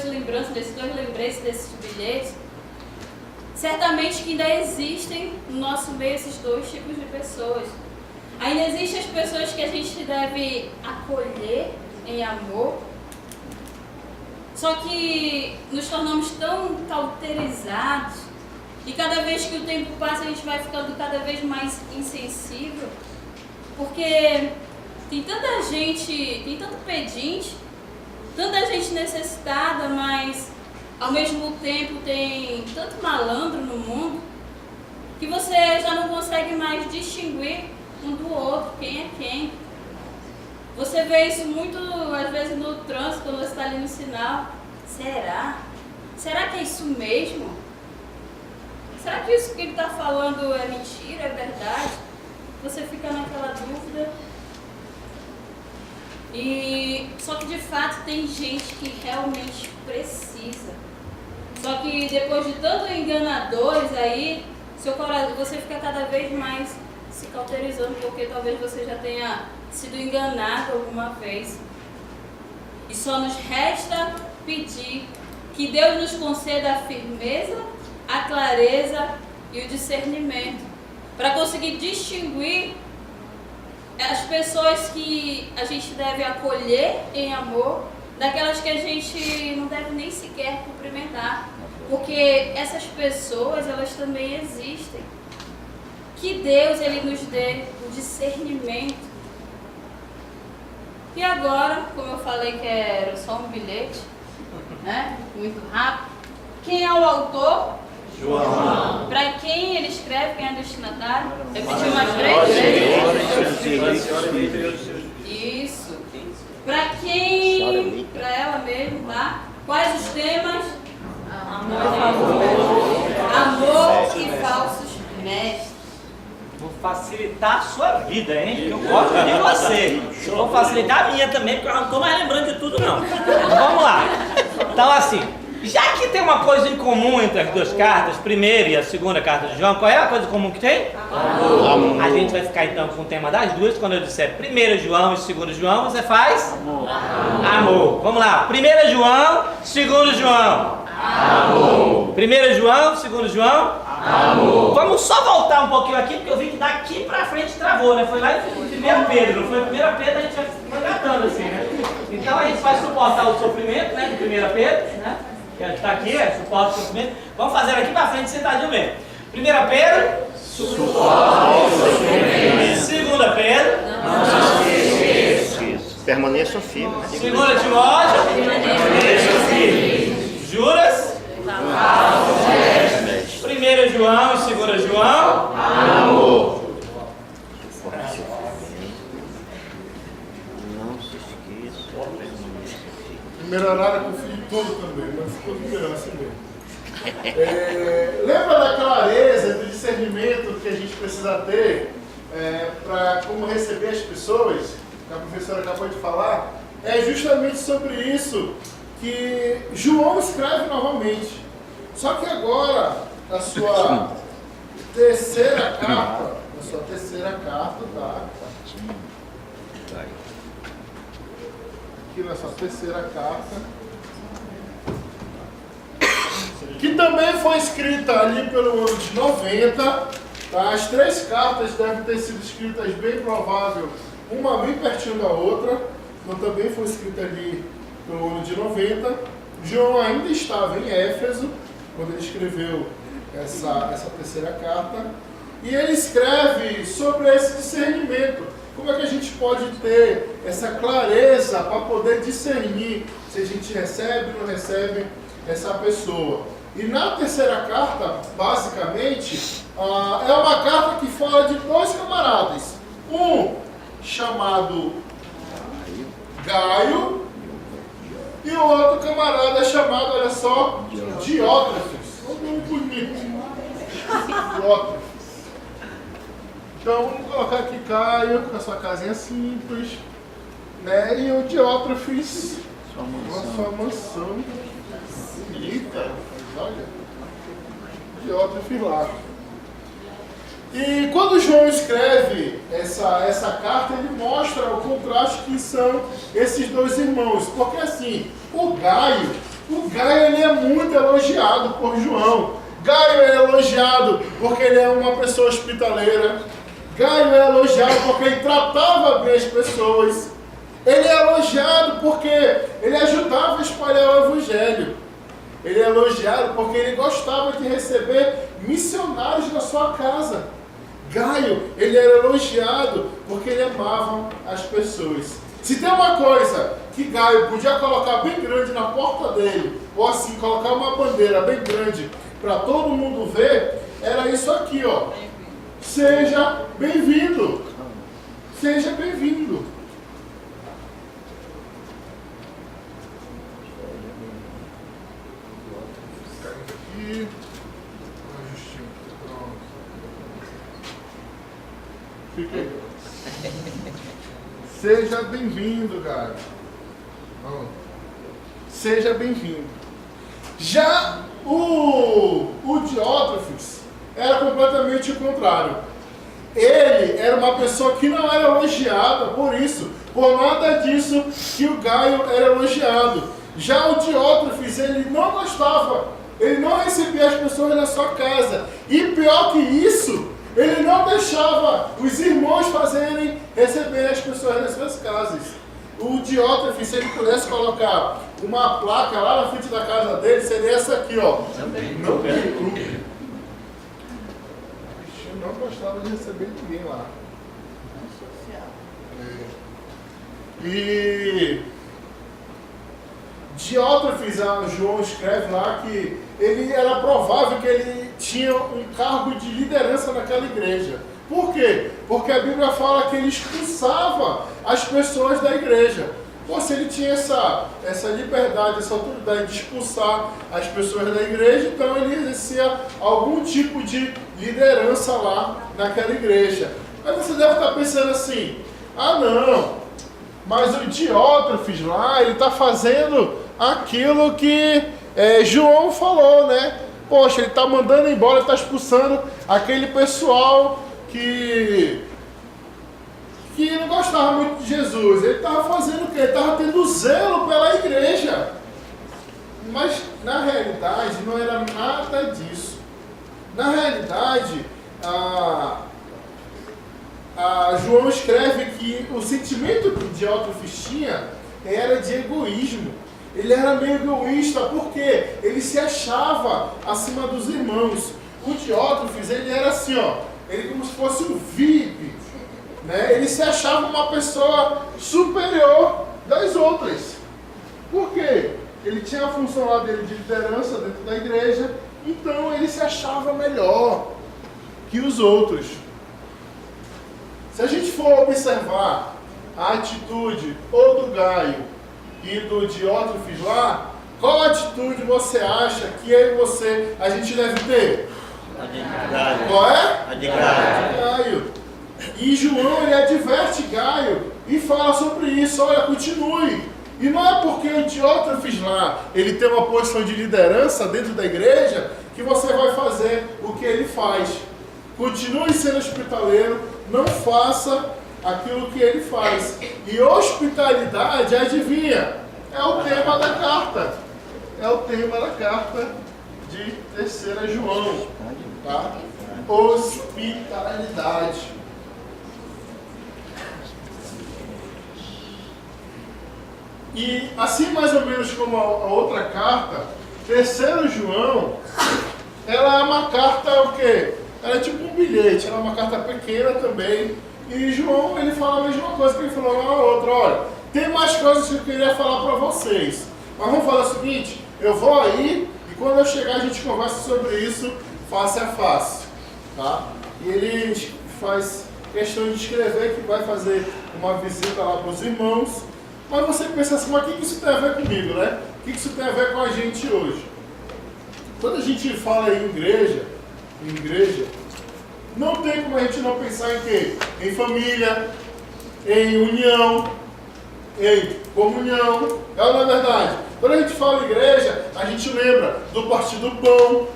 lembranças, nesses dois lembretes desses bilhetes, certamente que ainda existem no nosso meio esses dois tipos de pessoas. Ainda existem as pessoas que a gente deve acolher em amor, só que nos tornamos tão cauterizados e cada vez que o tempo passa a gente vai ficando cada vez mais insensível, porque tem tanta gente, tem tanto pedinte, tanta gente necessitada, mas ao mesmo tempo tem tanto malandro no mundo que você já não consegue mais distinguir um do outro, quem é quem. Você vê isso muito, às vezes, no trânsito, quando você está ali no sinal. Será? Será que é isso mesmo? Será que isso que ele está falando é mentira, é verdade? Você fica naquela dúvida. E só que de fato tem gente que realmente precisa. Só que depois de tantos enganadores aí, seu coração, você fica cada vez mais se cauterizando, porque talvez você já tenha sido enganado alguma vez. E só nos resta pedir que Deus nos conceda a firmeza, a clareza e o discernimento para conseguir distinguir as pessoas que a gente deve acolher em amor daquelas que a gente não deve nem sequer cumprimentar, porque essas pessoas, elas também existem. Que Deus, ele nos dê o discernimento. E agora, como eu falei que era só um bilhete, né, muito rápido, quem é o autor? João. Para quem ele escreve, quem é o destinatário? Repetiu mais 3 vezes? Isso. Para quem? Para ela mesmo, tá? Quais os temas? Amor e falsos mestres. Vou facilitar a sua vida, hein? Eu gosto de você. Vou facilitar a minha também, porque eu não estou mais lembrando de tudo, não. Vamos lá. Então, assim, já que tem uma coisa em comum entre as duas cartas, a primeira e a segunda carta de João, qual é a coisa comum que tem? Amor. A gente vai ficar então com o tema das duas. Quando eu disser 1 João e 2 João, você faz? Amor. Amor. Vamos lá. 1 João, 2 João. Amor. 1 João, 2 João. Amor. Vamos só voltar um pouquinho aqui, porque eu vi que daqui pra frente travou, né? Foi lá em 1 Pedro, não foi? 1 Pedro a gente vai engatando assim, né? Então a gente vai suportar o sofrimento, né? De 1 Pedro, né? Que está aqui, suporta o sofrimento. Vamos fazer aqui pra frente sentadinho mesmo. 1 Pedro, suporta o sofrimento. 2 Pedro, não se esqueça. Permaneçam firmes. 2 Timóteo, permaneçam firmes. Juras? 1 João e 2 João. Amor. Não se esqueça. Primeiro horário eu confio em tudo também, mas ficou melhor assim mesmo. Lembra da clareza, do discernimento que a gente precisa ter para como receber as pessoas, que a professora acabou de falar? É justamente sobre isso que João escreve novamente. Só que agora, na sua terceira carta, tá? Aqui na sua terceira carta, que também foi escrita ali pelo ano de 90, tá? As 3 cartas devem ter sido escritas, bem provável, uma bem pertinho da outra, então também foi escrita ali pelo ano de 90. João ainda estava em Éfeso, quando ele escreveu essa terceira carta, e ele escreve sobre esse discernimento. Como é que a gente pode ter essa clareza para poder discernir se a gente recebe ou não recebe essa pessoa? E na terceira carta, basicamente, é uma carta que fala de dois camaradas. Um chamado Gaio e o outro camarada chamado, olha só, Diótrefes. Um nome bonito. Diótrefes. Então vamos colocar aqui Caio, com a sua casinha simples, né? E o Diótrefes, com a sua mansão bonita. Olha, Diótrefes lá. E quando João escreve essa carta, ele mostra o contraste que são esses dois irmãos. Porque assim, o Gaio ele é muito elogiado por João. Gaio é elogiado porque ele é uma pessoa hospitaleira. Gaio é elogiado porque ele tratava bem as pessoas. Ele é elogiado porque ele ajudava a espalhar o evangelho. Ele é elogiado porque ele gostava de receber missionários na sua casa. Gaio, ele era elogiado porque ele amava as pessoas. Se tem uma coisa que Gaio podia colocar bem grande na porta dele, ou assim, colocar uma bandeira bem grande para todo mundo ver, era isso aqui, ó. Seja bem-vindo. Seja bem-vindo. Aqui. Ajustinho. Pronto. Fica aí. Seja bem-vindo, cara. Seja bem-vindo. Já o Diótrefes era completamente o contrário. Ele era uma pessoa que não era elogiada por isso, por nada disso que o Gaio era elogiado. Já o Diótrefes, ele não gostava, ele não recebia as pessoas na sua casa. E pior que isso, ele não deixava os irmãos receberem as pessoas nas suas casas. O Diótrefes, se ele pudesse colocar uma placa lá na frente da casa dele, seria essa aqui, ó. Não tem clube. Eu não gostava de receber ninguém lá. E Diótrefes, João escreve lá que ele era provável que ele tinha um cargo de liderança naquela igreja. Por quê? Porque a Bíblia fala que ele expulsava as pessoas da igreja. Pô, se ele tinha essa liberdade, essa autoridade de expulsar as pessoas da igreja, então ele exercia algum tipo de liderança lá naquela igreja. Aí você deve estar pensando assim, ah não, mas o Diótrefes lá, ele está fazendo aquilo que João falou, né? Poxa, ele está mandando embora, ele está expulsando aquele pessoal que não gostava muito de Jesus. Ele estava fazendo o quê? Ele estava tendo zelo pela igreja. Mas, na realidade, não era nada disso. Na realidade, João escreve que o sentimento que Diótrefes tinha era de egoísmo. Ele era meio egoísta porque ele se achava acima dos irmãos. O Diótrefes, ele era assim, ó, ele como se fosse um VIP, né? Ele se achava uma pessoa superior das outras. Por quê? Ele tinha a função lá dele de liderança dentro da igreja, então ele se achava melhor que os outros. Se a gente for observar a atitude ou do Gaio e do Diótrefes lá, qual atitude você acha que eu e você, a gente deve ter? A de Gaio. Qual é? A de Gaio. E João, ele adverte Gaio e fala sobre isso, olha, continue. E não é porque o Diótrefes lá, ele tem uma posição de liderança dentro da igreja, que você vai fazer o que ele faz. Continue sendo hospitaleiro, não faça aquilo que ele faz. E hospitalidade, adivinha? É o tema da carta. É o tema da carta de 3 João. Tá? Hospitalidade. E assim mais ou menos como a outra carta, 3º João, ela é uma carta o quê? Ela é tipo um bilhete, ela é uma carta pequena também. E João, ele fala a mesma coisa que ele falou na outra. Olha, tem mais coisas que eu queria falar para vocês. Mas vamos falar o seguinte, eu vou aí e quando eu chegar a gente conversa sobre isso face a face. Tá? E ele faz questão de escrever que vai fazer uma visita lá para os irmãos. Mas você pensa assim, mas o que isso tem a ver comigo, né? O que isso tem a ver com a gente hoje? Quando a gente fala em igreja, não tem como a gente não pensar em quê? Em família, em união, em comunhão. É ou não é verdade? Quando a gente fala em igreja, a gente lembra do partir do pão.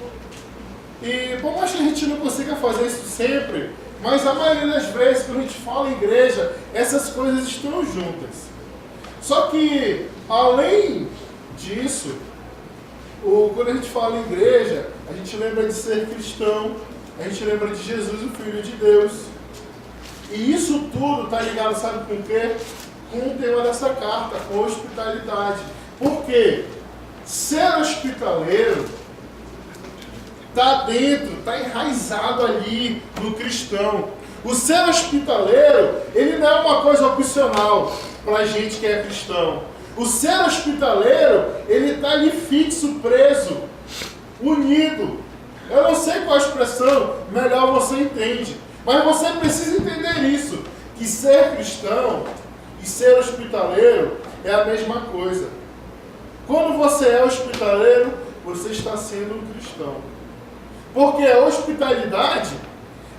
E por mais que a gente não consiga fazer isso sempre, mas a maioria das vezes, quando a gente fala em igreja, essas coisas estão juntas. Só que, além disso, quando a gente fala em igreja, a gente lembra de ser cristão, a gente lembra de Jesus, o Filho de Deus. E isso tudo está ligado, sabe com o quê? Com o tema dessa carta, com hospitalidade. Por quê? Ser hospitaleiro está dentro, está enraizado ali no cristão. O ser hospitaleiro, ele não é uma coisa opcional para a gente que é cristão. O ser hospitaleiro, ele está ali fixo, preso, unido. Eu não sei qual a expressão melhor você entende, mas você precisa entender isso, que ser cristão e ser hospitaleiro é a mesma coisa. Quando você é hospitaleiro, você está sendo um cristão. Porque a hospitalidade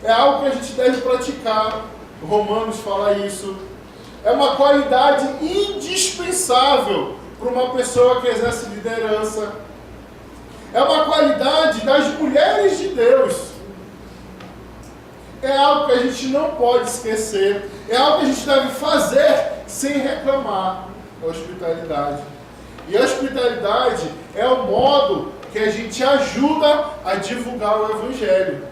é algo que a gente deve praticar. Romanos fala isso. É uma qualidade indispensável para uma pessoa que exerce liderança. É uma qualidade das mulheres de Deus. É algo que a gente não pode esquecer. É algo que a gente deve fazer sem reclamar. A hospitalidade. E a hospitalidade é o modo que a gente ajuda a divulgar o Evangelho.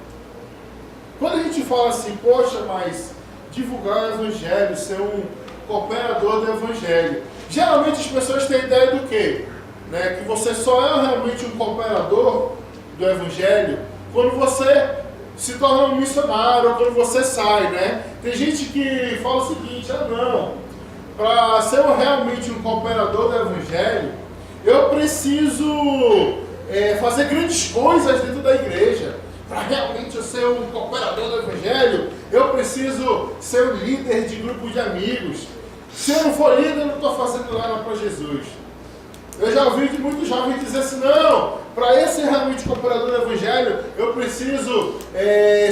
Quando a gente fala assim, poxa, mas divulgar o Evangelho, ser um cooperador do Evangelho. Geralmente as pessoas têm ideia do quê? Né? Que você só é realmente um cooperador do Evangelho quando você se torna um missionário ou quando você sai, né? Tem gente que fala o seguinte, não, para ser realmente um cooperador do Evangelho, eu preciso fazer grandes coisas dentro da igreja. Para realmente eu ser um cooperador do Evangelho, eu preciso ser um líder de grupo de amigos. Se eu não for líder, eu não estou fazendo nada para Jesus. Eu já ouvi de muitos jovens dizer assim, não, para eu ser realmente cooperador do Evangelho, eu preciso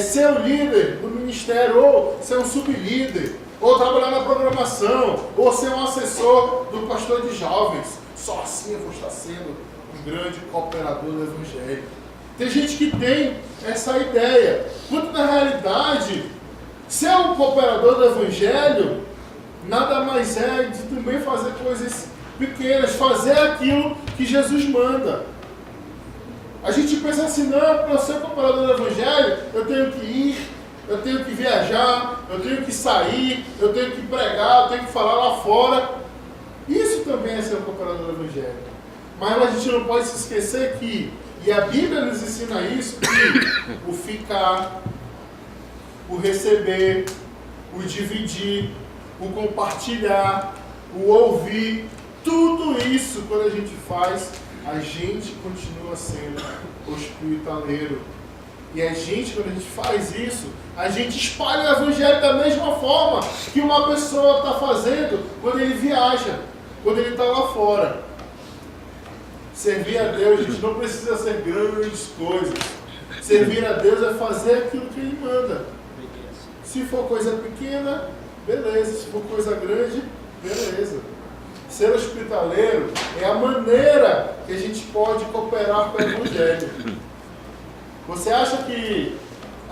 ser um líder do ministério, ou ser um sublíder, ou trabalhar na programação, ou ser um assessor do pastor de jovens. Só assim eu vou estar sendo um grande cooperador do Evangelho. Tem gente que tem essa ideia, quando na realidade, ser um cooperador do Evangelho, nada mais é de também fazer coisas pequenas, fazer aquilo que Jesus manda. A gente pensa assim, não, para eu ser cooperador do Evangelho, eu tenho que ir, eu tenho que viajar, eu tenho que sair, eu tenho que pregar, eu tenho que falar lá fora. Isso também é ser um cooperador do Evangelho. Mas a gente não pode se esquecer que, e a Bíblia nos ensina isso, que o ficar, o receber, o dividir, o compartilhar, o ouvir, tudo isso, quando a gente faz, a gente continua sendo hospitaleiro. E a gente, quando a gente faz isso, a gente espalha o Evangelho da mesma forma que uma pessoa está fazendo quando ele viaja, quando ele está lá fora. Servir a Deus, a gente não precisa ser grandes coisas. Servir a Deus é fazer aquilo que Ele manda. Se for coisa pequena, beleza. Se for coisa grande, beleza. Ser hospitaleiro é a maneira que a gente pode cooperar com o Evangelho. Você acha que...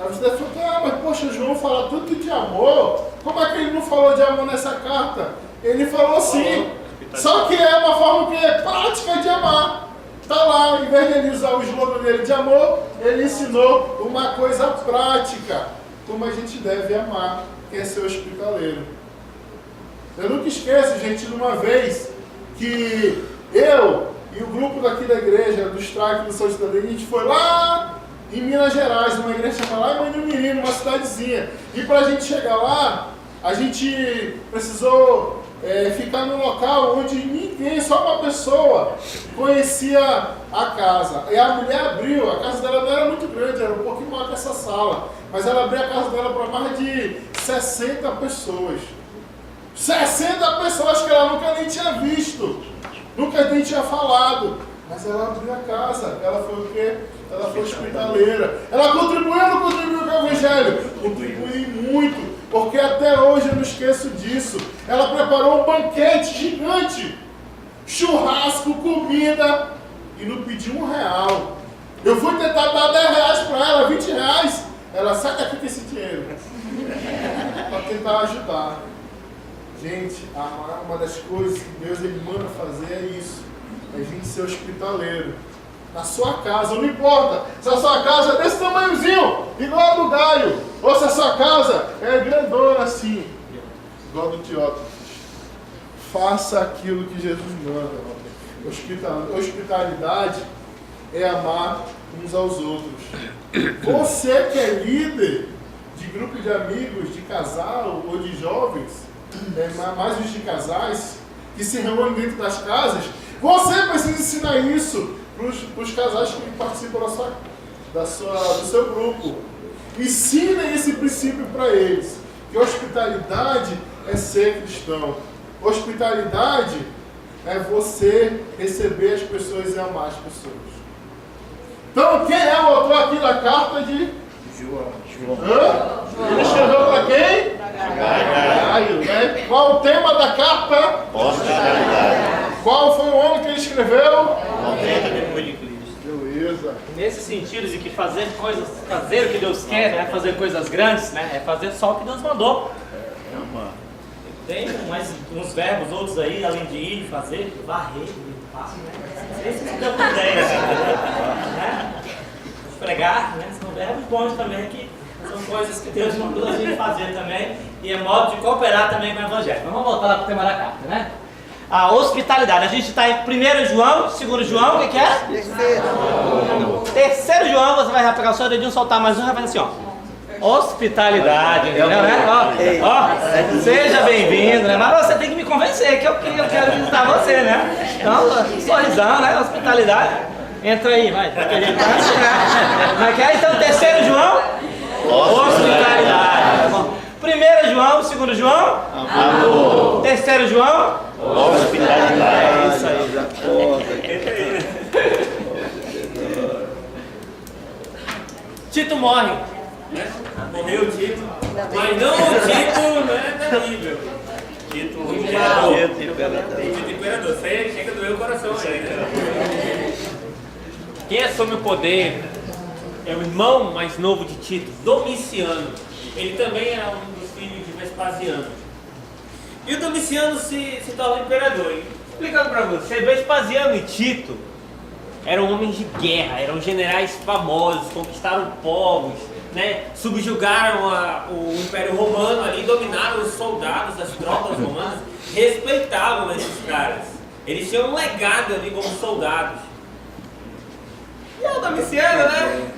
Você deve falar, mas poxa, João fala tanto de amor, como é que ele não falou de amor nessa carta? Ele falou sim. Só que é uma forma que é prática de amar. Está lá, em vez de ele usar o slogan dele de amor, ele ensinou uma coisa prática, como a gente deve amar, que é ser hospitaleiro. Eu nunca esqueço, gente, de uma vez, que eu e o grupo daqui da igreja, do Strike do São Cidadania, a gente foi lá em Minas Gerais, numa igreja chamada lá em Manhumirim, uma cidadezinha. E para a gente chegar lá, a gente precisou ficar num local onde ninguém, só uma pessoa, conhecia a casa. E a mulher abriu, a casa dela não era muito grande, era um pouquinho maior que essa sala, mas ela abriu a casa dela para mais de 60 pessoas. 60 pessoas que ela nunca nem tinha visto, nunca nem tinha falado. Mas ela abriu a casa, ela foi o quê? Ela foi hospitaleira. Ela contribuiu ou não contribuiu com o Evangelho? Contribuiu muito, porque até hoje eu não esqueço disso. Ela preparou um banquete gigante, churrasco, comida, e não pediu R$1. Eu fui tentar dar R$10 para ela, R$20. Ela, sai daqui com esse dinheiro, para tentar ajudar. Gente, uma das coisas que Deus ele manda fazer é isso. É a gente ser hospitaleiro. Na sua casa, não importa se a sua casa é desse tamanhozinho, igual a do Gaio, ou se a sua casa é grandona assim, igual a do Teófilo. Faça aquilo que Jesus manda. Hospitalidade é amar uns aos outros. Você que é líder de grupo de amigos, de casal ou de jovens, mais os de casais, que se reúnem dentro das casas, você precisa ensinar isso para os casais que participam do seu grupo. Ensinem esse princípio para eles, que hospitalidade é ser cristão. Hospitalidade é você receber as pessoas e amar as pessoas. Então, quem é o autor aqui da carta de João? Ele escreveu para quem? Gaio, né? Qual o tema da carta? Hospitalidade. Qual foi o homem que ele escreveu? Beleza. Nesse sentido de que fazer o que Deus quer, né? Fazer coisas grandes, né? É fazer só o que Deus mandou. Tem uns verbos outros aí, além de ir, fazer, varrer, limpar, né? Esses que dão uma ideia, né? Pregar, né? São verbos bons também, que são coisas que Deus mandou a gente fazer também, e é modo de cooperar também com o Evangelho. Mas vamos voltar lá para o tema da carta, né? A hospitalidade. A gente está em 1 João, 2 João, o que é? Terceiro João, você vai pegar o seu dedinho, soltar mais um, vai fazer assim, ó. Hospitalidade, entendeu, né? Ó, seja bem-vindo, né? Mas você tem que me convencer que eu quero visitar você, né? Então, sorrisão, né? Hospitalidade. Entra aí, vai. Como é que é? Então, 3 João? Hospitalidade. 1 João, 2 João? Amor. 3 João? Hospitalidade. É isso aí. Tito morre. Morreu o Tito. Mas não o Tito, né, terrível. Tito imperador. Tito imperador. Você chega a doer o coração aí, né? Quem assume o poder é o irmão mais novo de Tito, Domiciano. Ele também era um dos filhos de Vespasiano. E o Domiciano se torna imperador. Explicando para você, Vespasiano e Tito eram homens de guerra, eram generais famosos, conquistaram povos, né? Subjugaram o Império Romano ali, dominaram os soldados, as tropas romanas, respeitavam esses caras. Eles tinham um legado ali como soldados. E o Domiciano, né?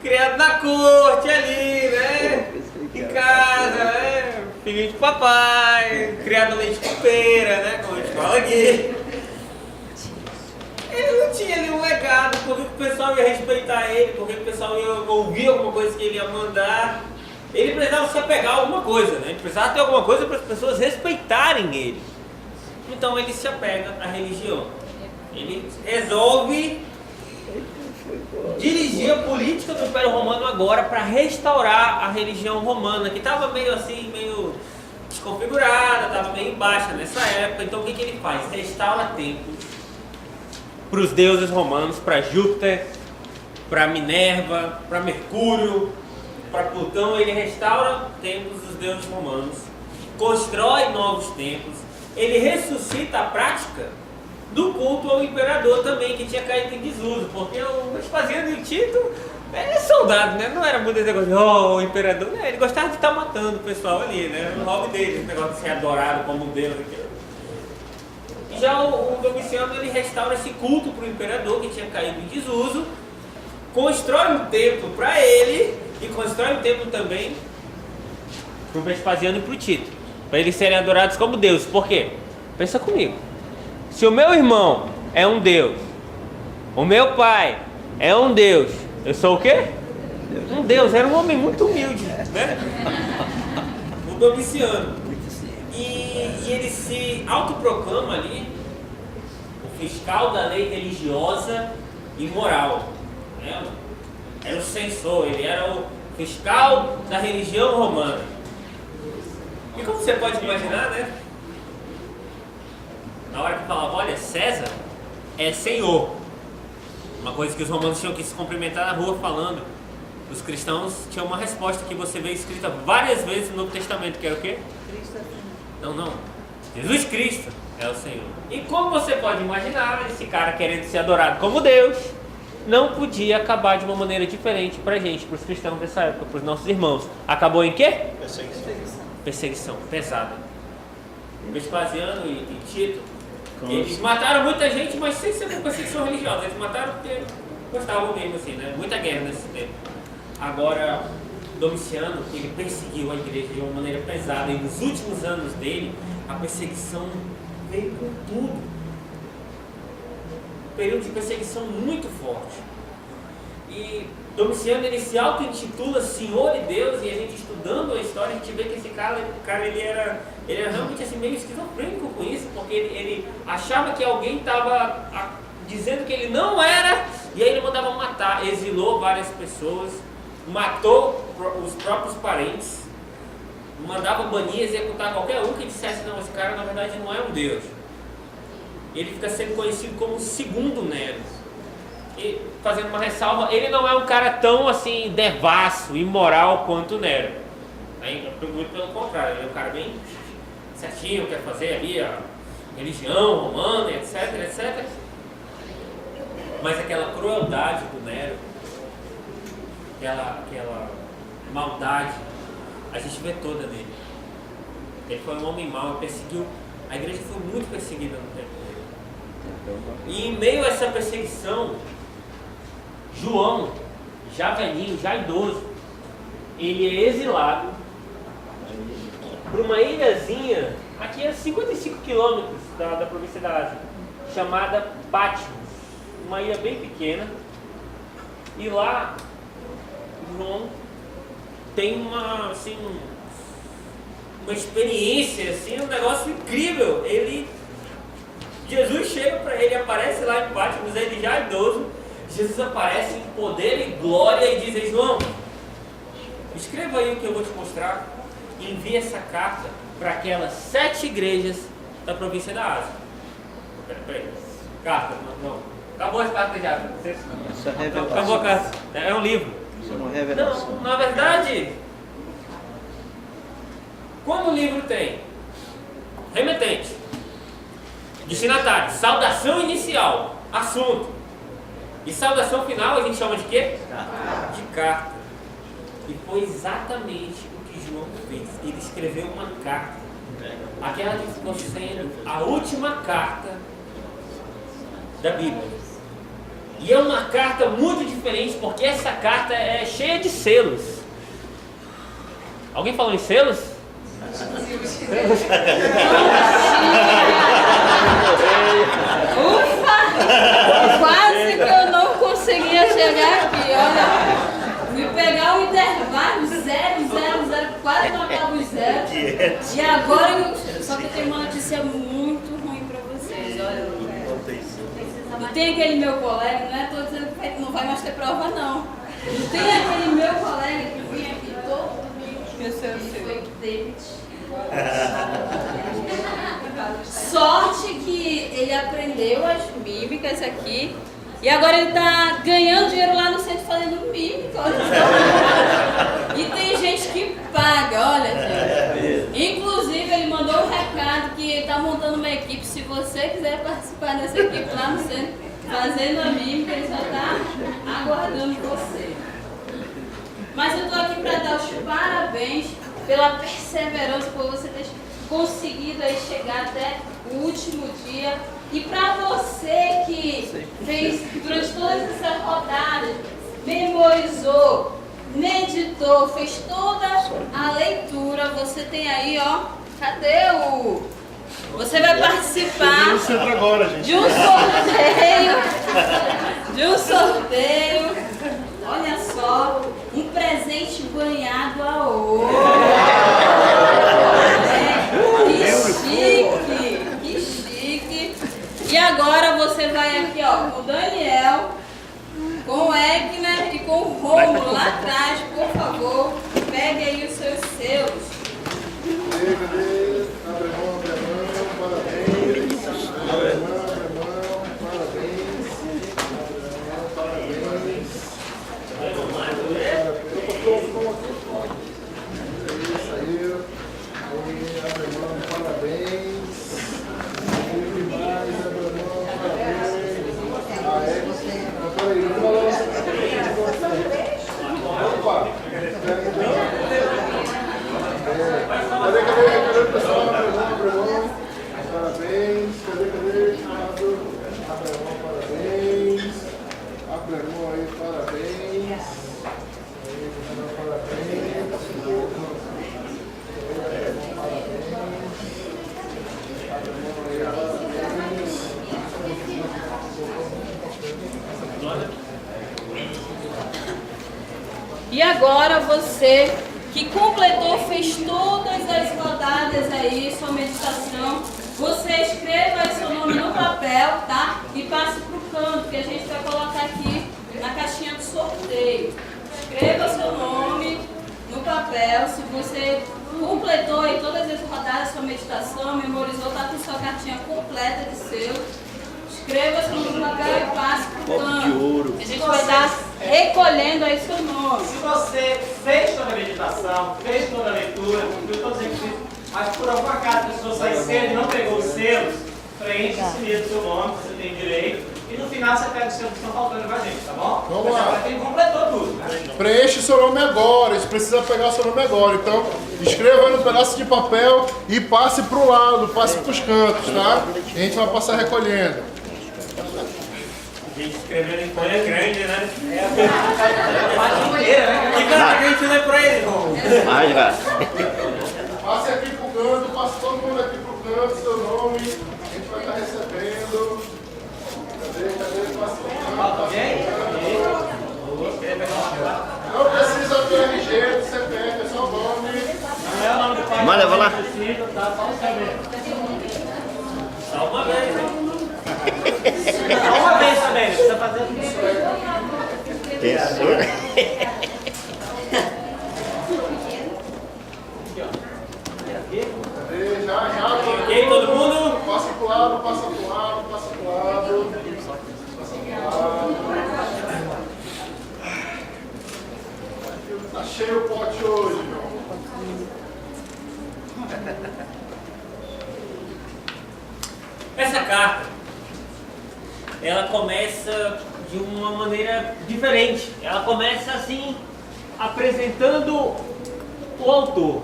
Criado na corte ali, né? Em casa, né? Filho de papai, criado na leite copeira, né? Como a gente fala aqui. Ele não tinha ali um legado, porque o pessoal ia respeitar ele, porque o pessoal ia ouvir alguma coisa que ele ia mandar. Ele precisava se apegar a alguma coisa, né? Ele precisava ter alguma coisa para as pessoas respeitarem ele. Então ele se apega à religião. Ele resolve dirigir a política do Império Romano agora para restaurar a religião romana, que estava meio assim, meio desconfigurada, estava meio em baixa nessa época. Então o que ele faz? Restaura templos para os deuses romanos, para Júpiter, para Minerva, para Mercúrio, para Plutão. Ele restaura templos dos deuses romanos, constrói novos templos, ele ressuscita a prática do culto ao imperador também, que tinha caído em desuso, porque o Vespasiano e Tito é soldado, né? Não era muito esse negócio de, o imperador, né? Ele gostava de estar matando o pessoal ali, né? O hobby dele, esse negócio de ser adorado como Deus. E já o Domiciano, ele restaura esse culto para o imperador que tinha caído em desuso, constrói um templo para ele e constrói um templo também para o Vespasiano e para o Tito, para eles serem adorados como deuses. Por quê? Pensa comigo. Se o meu irmão é um deus, o meu pai é um deus, eu sou o quê? Um deus. Era um homem muito humilde, né? O Domiciano. E ele se autoproclama ali o fiscal da lei religiosa e moral, né? Era o censor, ele era o fiscal da religião romana. E como você pode imaginar, né? Na hora que falava, olha, César é senhor, uma coisa que os romanos tinham que se cumprimentar na rua falando, os cristãos tinham uma resposta que você vê escrita várias vezes no Novo Testamento, que era o quê? Não. Jesus Cristo é o Senhor. E como você pode imaginar, esse cara querendo ser adorado como Deus, não podia acabar de uma maneira diferente pra gente, pros cristãos dessa época, pros nossos irmãos. Acabou em quê? Perseguição pesada. Vespasiano e Tito, eles mataram muita gente, mas sem ser uma perseguição religiosa. Eles mataram porque gostavam mesmo assim, né? Muita guerra nesse tempo. Agora, Domiciano, ele perseguiu a igreja de uma maneira pesada, e nos últimos anos dele, a perseguição veio com tudo. Um período de perseguição muito forte. E Domiciano, ele se auto-intitula Senhor e Deus, e a gente estudando a história, a gente vê que esse cara ele era realmente assim, meio esquizofrênico com isso, porque ele achava que alguém estava dizendo que ele não era, e aí ele mandava matar, exilou várias pessoas, matou os próprios parentes, mandava banir, executar qualquer um que dissesse, não, esse cara na verdade não é um deus. Ele fica sendo conhecido como segundo Nero. E fazendo uma ressalva, ele não é um cara tão assim devasso, imoral quanto Nero. Muito pelo contrário, ele é um cara bem certinho, quer fazer ali a religião romana, etc. Mas aquela crueldade do Nero, aquela maldade, a gente vê toda nele. Ele foi um homem mau, perseguiu. A igreja foi muito perseguida no tempo dele. E em meio a essa perseguição, João, já velhinho, já idoso, ele é exilado para uma ilhazinha aqui a 55 quilômetros da província da Ásia, chamada Patmos, uma ilha bem pequena. E lá João tem uma experiência, assim, um negócio incrível. Jesus chega para ele, aparece lá em Patmos, ele já é idoso. Jesus aparece em poder e glória e diz: João, escreva aí o que eu vou te mostrar e envia essa carta para aquelas 7 igrejas da província da Ásia. Peraí. Carta, não. Acabou as cartas já. Acabou a carta. É um livro. Não, na verdade, como o livro tem remetente, destinatário, saudação inicial, assunto, e saudação final, a gente chama de quê? De carta. E foi exatamente o que João fez. Ele escreveu uma carta. Aquela que ficou sendo a última carta da Bíblia. E é uma carta muito diferente, porque essa carta é cheia de selos. Alguém falou em selos? Ufa! Quase que eu não conseguia chegar aqui, olha. Fui pegar o intervalo 0, 0, 0, quase não acaba os zeros. E agora, só que eu tenho uma notícia muito ruim pra vocês, olha. E tem aquele meu colega, não é todo dizendo que não vai mais ter prova, não. E tem aquele meu colega que vinha aqui todo domingo, que foi o David. Sorte que ele aprendeu as mímicas aqui e agora ele tá ganhando dinheiro lá no centro fazendo mímica. E tem gente que paga, olha, gente. Inclusive ele mandou um recado que ele tá montando uma equipe. Se você quiser participar dessa equipe lá no centro fazendo a mímica, ele só tá aguardando você. Mas eu tô aqui para dar os parabéns pela perseverança, por você ter conseguido aí chegar até o último dia. E para você que fez durante todas essas rodadas, memorizou, meditou, fez toda a leitura, você tem aí, ó, cadê o... Você vai participar de um sorteio, olha só, um presente banhado a ouro. Que chique. E agora você vai aqui, ó, com o Daniel, com o Egner e com o Rômulo lá atrás, por favor, pegue aí os seus selos. Abre a mão, parabéns. Abre a mão, parabéns. Isso aí. Abre a mão, parabéns. Mais, abre a mão, parabéns. Peraí, não balança. Opa! Cadê o pessoal? Abre a mão. Parabéns. Cadê? Abre a mão, parabéns. Abre a mão aí, parabéns. E agora você que completou, fez todas as rodadas aí, sua meditação, você escreva aí seu nome no papel, tá? E passe pro canto, que a gente vai colocar aqui na caixinha do sorteio. Escreva seu nome no papel, se você completou aí todas as rodadas, sua meditação, memorizou, tá com sua cartinha completa de seu. Escreva seu nome no papel e passe pro canto. A gente vai estar recolhendo aí seu nome. Se você fez toda a meditação, fez toda a leitura, cumpriu todos os requisitos, mas por alguma acaso a pessoa sai cedo e não pegou os selos, preenche esse mesmo seu nome, você tem direito, e no final você pega os selos que estão faltando com a gente, tá bom? Vamos lá. Para quem completou tudo, né? Preenche seu nome agora, a gente precisa pegar seu nome agora. Então, escreva aí no pedaço de papel e passe para o lado, passe para os cantos, tá? A gente vai passar recolhendo. A gente escrevendo em folha grande, né? A página inteira, né? Que cara que a gente lê pra ele, irmão? Mais graça. Passe aqui pro canto, passe todo mundo aqui pro canto, seu nome. A gente vai estar recebendo. Cadê? Passe pro canto. Falta alguém? Não precisa do RG, do CPF, é só o nome. Não é o nome do pai. Manda, vai lá. Precisa, tá? Só saber. Só uma vez, né? Só uma vez também, não precisa fazer isso. Pensou? Cadê? Já. Ok, todo mundo? Passa pro lado, passa pro lado, passa pro lado. Passa pro lado. Tá cheio o pote hoje, meu. Essa carta, ela começa de uma maneira diferente. Ela começa assim, apresentando o autor.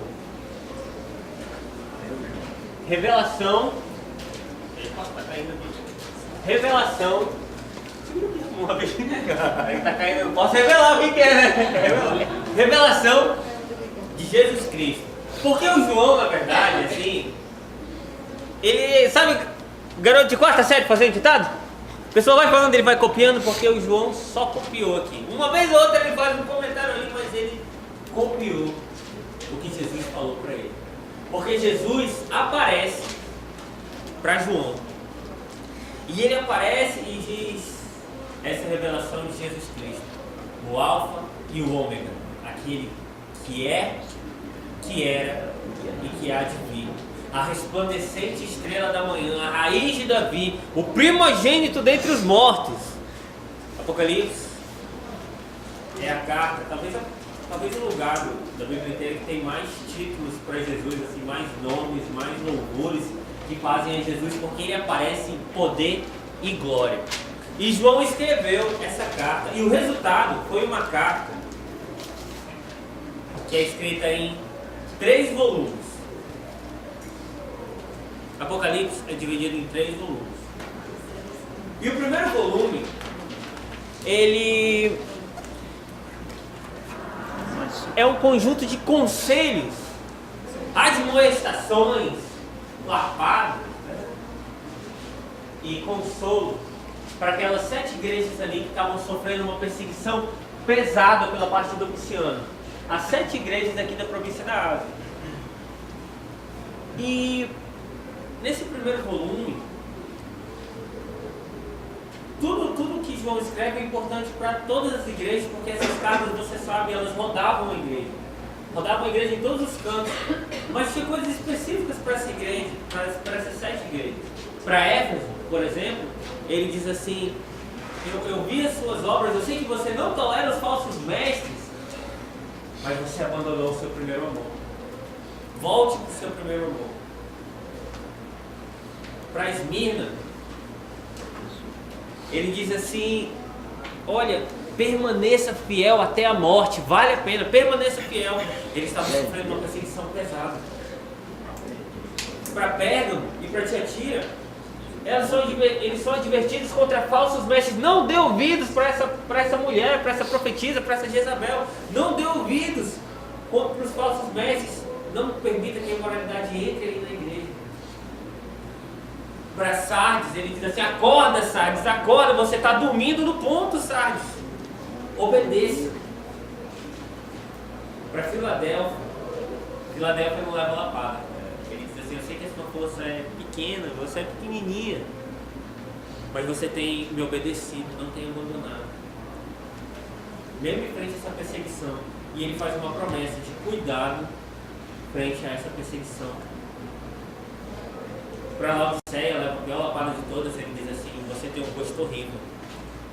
Revelação. Revelação. Uma vez que tá caindo, eu posso revelar o que é, né? Revelação de Jesus Cristo. Porque o João, na verdade, assim, ele, sabe, garoto de quarta série fazendo ditado? O pessoal vai falando, ele vai copiando, porque o João só copiou aqui. Uma vez ou outra ele faz um comentário ali, mas ele copiou o que Jesus falou para ele. Porque Jesus aparece para João. E ele aparece e diz essa revelação de Jesus Cristo, o Alfa e o Ômega, aquele que é, que era e que há de vir, a resplandecente estrela da manhã, a raiz de Davi, o primogênito dentre os mortos. Apocalipse é a carta, talvez o lugar da Bíblia inteira que tem mais títulos para Jesus, assim, mais nomes, mais louvores que fazem a Jesus, porque ele aparece em poder e glória. E João escreveu essa carta, e o resultado foi uma carta que é escrita em 3 volumes. Apocalipse é dividido em 3 volumes. E o primeiro volume, ele é um conjunto de conselhos, admoestações, lapadas, né? E consolo para aquelas 7 igrejas ali que estavam sofrendo uma perseguição pesada pela parte do Domiciano. As 7 igrejas aqui da província da Ásia. E nesse primeiro volume, tudo que João escreve é importante para todas as igrejas, porque essas cartas, você sabe, elas rodavam a igreja. Rodavam a igreja em todos os cantos. Mas tinha coisas específicas para essa igreja, para essas 7 igrejas. Para Éfeso, por exemplo, ele diz assim: eu vi as suas obras, eu sei que você não tolera os falsos mestres, mas você abandonou o seu primeiro amor. Volte para o seu primeiro amor. Para Esmirna, ele diz assim: olha, permaneça fiel até a morte, vale a pena, permaneça fiel. Eles estavam sofrendo uma perseguição pesada. Para Pérgamo e para Tiatira, eles são advertidos contra falsos mestres. Não dê ouvidos para essa mulher, para essa profetisa, para essa Jezabel. Não dê ouvidos para os falsos mestres. Não permita que a imoralidade entre aí na igreja. Para Sardes, ele diz assim: acorda, Sardes, acorda, você está dormindo no ponto, Sardes. Obedeça. Para Filadélfia não leva lapada. Ele diz assim: eu sei que a sua força é pequena, você é pequenininha, mas você tem me obedecido, não tem abandonado. Mesmo em frente a essa perseguição. E ele faz uma promessa de cuidado frente a essa perseguição. Para Laodiceia, leva a pior lapada de todas, ele diz assim: você tem um gosto horrível.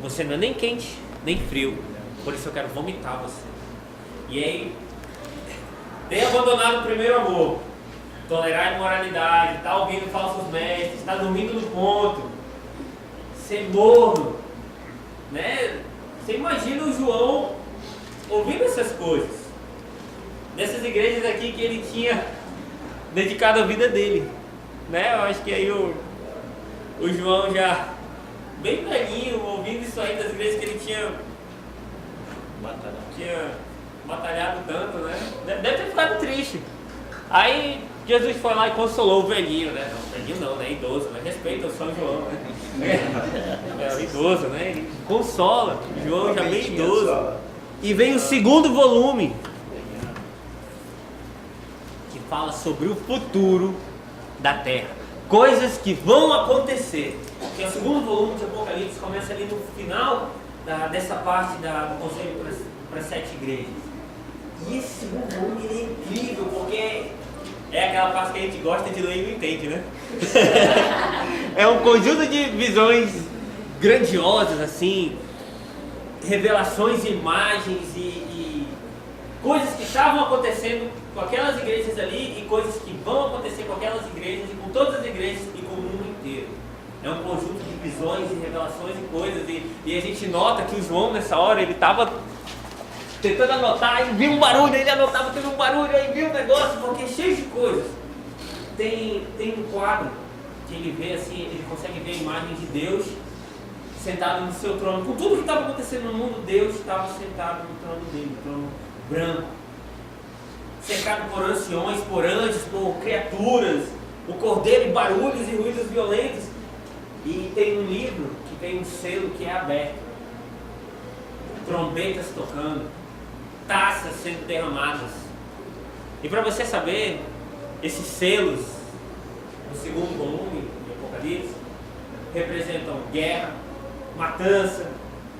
Você não é nem quente, nem frio. Por isso eu quero vomitar você. E aí, tem abandonado o primeiro amor. Tolerar a imoralidade, está ouvindo falsos mestres, está dormindo no ponto, ser morno, né? Você imagina o João ouvindo essas coisas, nessas igrejas aqui que ele tinha dedicado a vida dele, né? Eu acho que aí o João já bem velhinho, ouvindo isso aí das igrejas que ele tinha batalhado tanto, né? Deve ter ficado triste. Aí Jesus foi lá e consolou o velhinho, né? Não, velhinho não, né? Idoso, né? Respeita o São João, né? É idoso, né? Ele consola. João já bem idoso. E vem o segundo volume, que fala sobre o futuro da Terra. Coisas que vão acontecer. Que é o segundo volume de Apocalipse, começa ali no final dessa parte do conselho para as 7 igrejas. E esse segundo volume ele é incrível, porque é aquela parte que a gente gosta de ler e não entende, né? É um conjunto de visões grandiosas, assim, revelações, imagens e coisas que estavam acontecendo com aquelas igrejas ali e coisas que vão acontecer com aquelas igrejas e com todas as igrejas e com o mundo inteiro. É um conjunto de visões e revelações e coisas e a gente nota que o João nessa hora ele estava tentando anotar e viu um barulho, ele anotava, teve um barulho, aí viu um negócio, porque é cheio de coisas. Tem um quadro que ele vê assim, ele consegue ver a imagem de Deus sentado no seu trono. Com tudo que estava acontecendo no mundo, Deus estava sentado no trono dele, no trono branco, cercado por anciões, por anjos, por criaturas, o cordeiro e barulhos e ruídos violentos. E tem um livro que tem um selo que é aberto, trombetas tocando, taças sendo derramadas. E para você saber, esses selos do segundo volume de Apocalipse representam guerra, matança,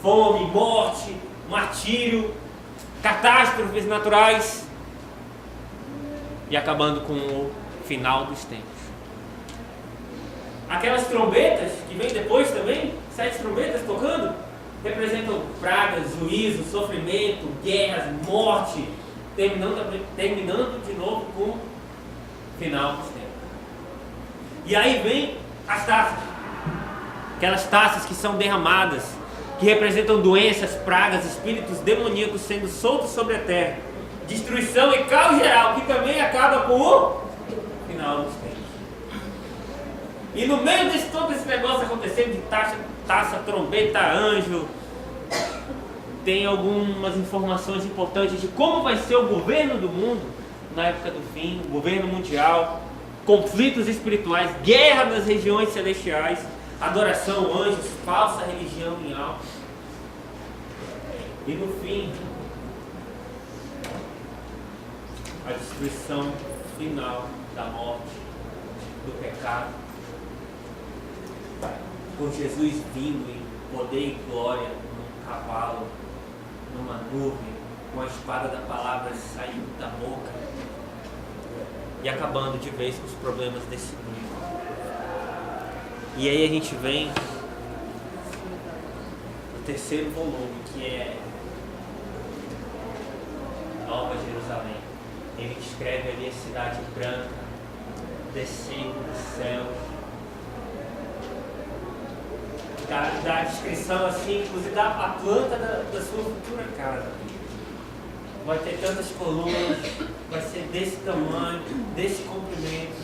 fome, morte, martírio, catástrofes naturais e acabando com o final dos tempos. Aquelas trombetas que vem depois também, 7 trombetas tocando, representam pragas, juízo, sofrimento, guerras, morte, terminando de novo com o final dos tempos. E aí vem as taças, aquelas taças que são derramadas, que representam doenças, pragas, espíritos demoníacos sendo soltos sobre a terra, destruição e caos geral, que também acaba com o final dos tempos. E no meio de todo esse negócio acontecendo de taça, trombeta, anjo, tem algumas informações importantes de como vai ser o governo do mundo na época do fim, o governo mundial, conflitos espirituais, guerra nas regiões celestiais, adoração, anjos, falsa religião em alma. E no fim, a destruição final da morte, do pecado, com Jesus vindo em poder e glória num cavalo, numa nuvem, com a espada da palavra saindo da boca e acabando de vez com os problemas desse mundo. E aí a gente vem no terceiro volume, que é Nova Jerusalém. Ele descreve ali a cidade branca, descendo do céu. Dá a descrição assim, inclusive da planta da sua futura casa. Vai ter tantas colunas, vai ser desse tamanho, desse comprimento,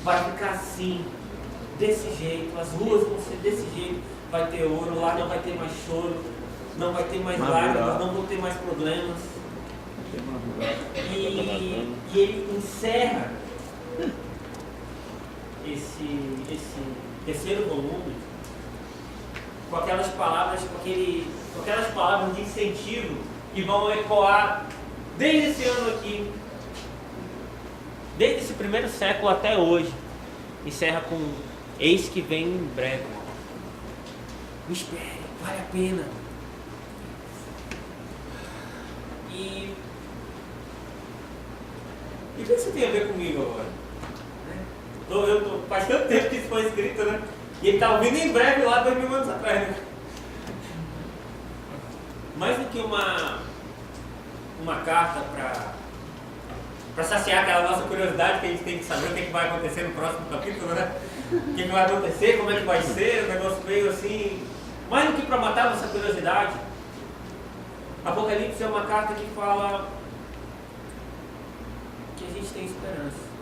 vai ficar assim, desse jeito, as ruas vão ser desse jeito, vai ter ouro, lá não vai ter mais choro, não vai ter mais lágrimas, não vão ter mais problemas. E ele encerra esse terceiro volume com aquelas palavras, com aquelas palavras de incentivo que vão ecoar desde esse ano aqui, desde esse primeiro século até hoje. Encerra com: eis que vem em breve. Não espere, vale a pena. E o que isso tem a ver comigo agora? Faz tanto tempo que isso foi escrito, né? E ele está ouvindo em breve lá 2000 anos atrás, né? Mais do que uma carta para saciar aquela nossa curiosidade que a gente tem que saber o que vai acontecer no próximo capítulo, né? O que vai acontecer, como é que vai ser, o negócio meio assim. Mais do que para matar a nossa curiosidade, Apocalipse é uma carta que fala que a gente tem esperança.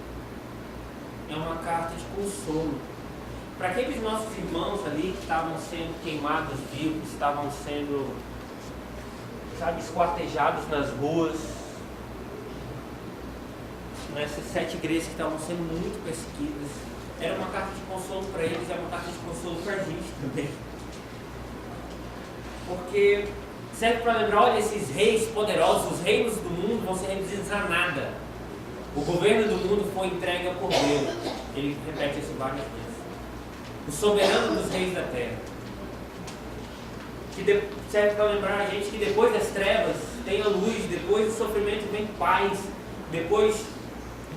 É uma carta de consolo para aqueles nossos irmãos ali que estavam sendo queimados vivos, estavam sendo, esquartejados nas ruas, nessas 7 igrejas que estavam sendo muito perseguidas. Era uma carta de consolo para eles, é uma carta de consolo para a gente também. Porque serve para lembrar, olha, esses reis poderosos, os reinos do mundo vão ser reduzidos a nada. O governo do mundo foi entregue por Deus. Ele repete isso várias vezes. O soberano dos reis da terra. Que serve para lembrar a gente que depois das trevas tem a luz, depois do sofrimento vem paz, depois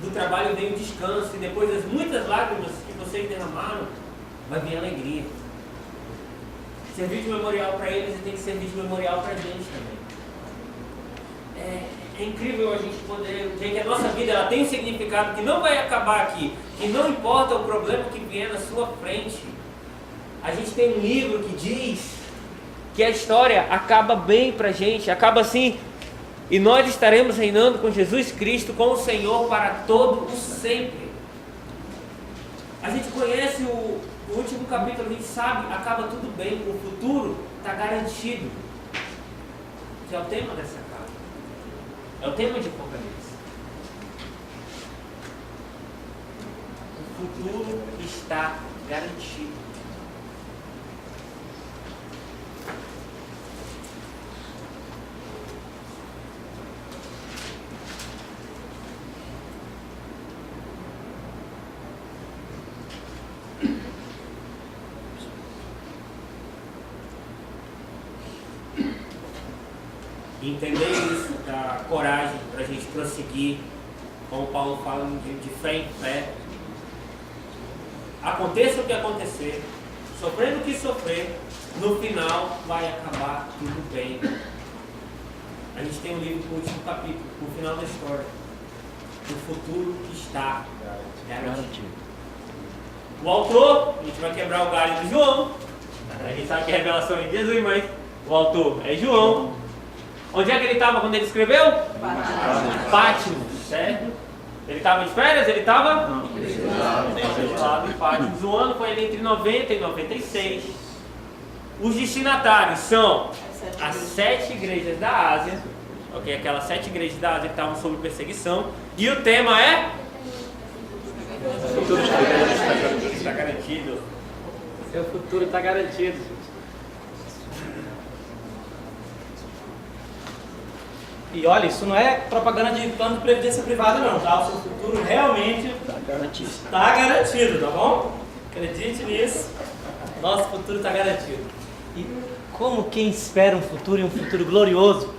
do trabalho vem o descanso, e depois das muitas lágrimas que vocês derramaram, vai vir alegria. Servir de memorial para eles e tem que servir de memorial para a gente também. É incrível a gente poder ver que a nossa vida ela tem um significado que não vai acabar aqui, que não importa o problema que vier na sua frente. A gente tem um livro que diz que a história acaba bem pra gente, acaba assim, e nós estaremos reinando com Jesus Cristo, com o Senhor para todo o sempre. A gente conhece o último capítulo, a gente sabe, acaba tudo bem, o futuro está garantido, que é o tema dessa carta, é o tema de Apocalipse. O futuro está garantido. Entender isso dá coragem para a gente prosseguir, como Paulo fala, de fé em fé. Aconteça o que acontecer, sofrendo o que sofrer, no final vai acabar tudo bem. A gente tem um livro com o último capítulo, com o final da história. O futuro está garantido. O autor, a gente vai quebrar o galho do João. A gente sabe que a revelação é de Jesus, mas o autor é João. Onde é que ele estava quando ele escreveu? Patmos, certo? Ele estava de férias? Ele estava? Exilado em partes do ano, foi ali entre 90 e 96. Os destinatários são as 7 igrejas da Ásia, ok? Aquelas 7 igrejas da Ásia que estavam sob perseguição. E o tema é? O futuro está garantido. Seu futuro está garantido. E olha, isso não é propaganda de plano de previdência privada não, tá? O seu futuro realmente está garantido, tá bom? Acredite nisso. Nosso futuro está garantido. E como quem espera um futuro e um futuro glorioso,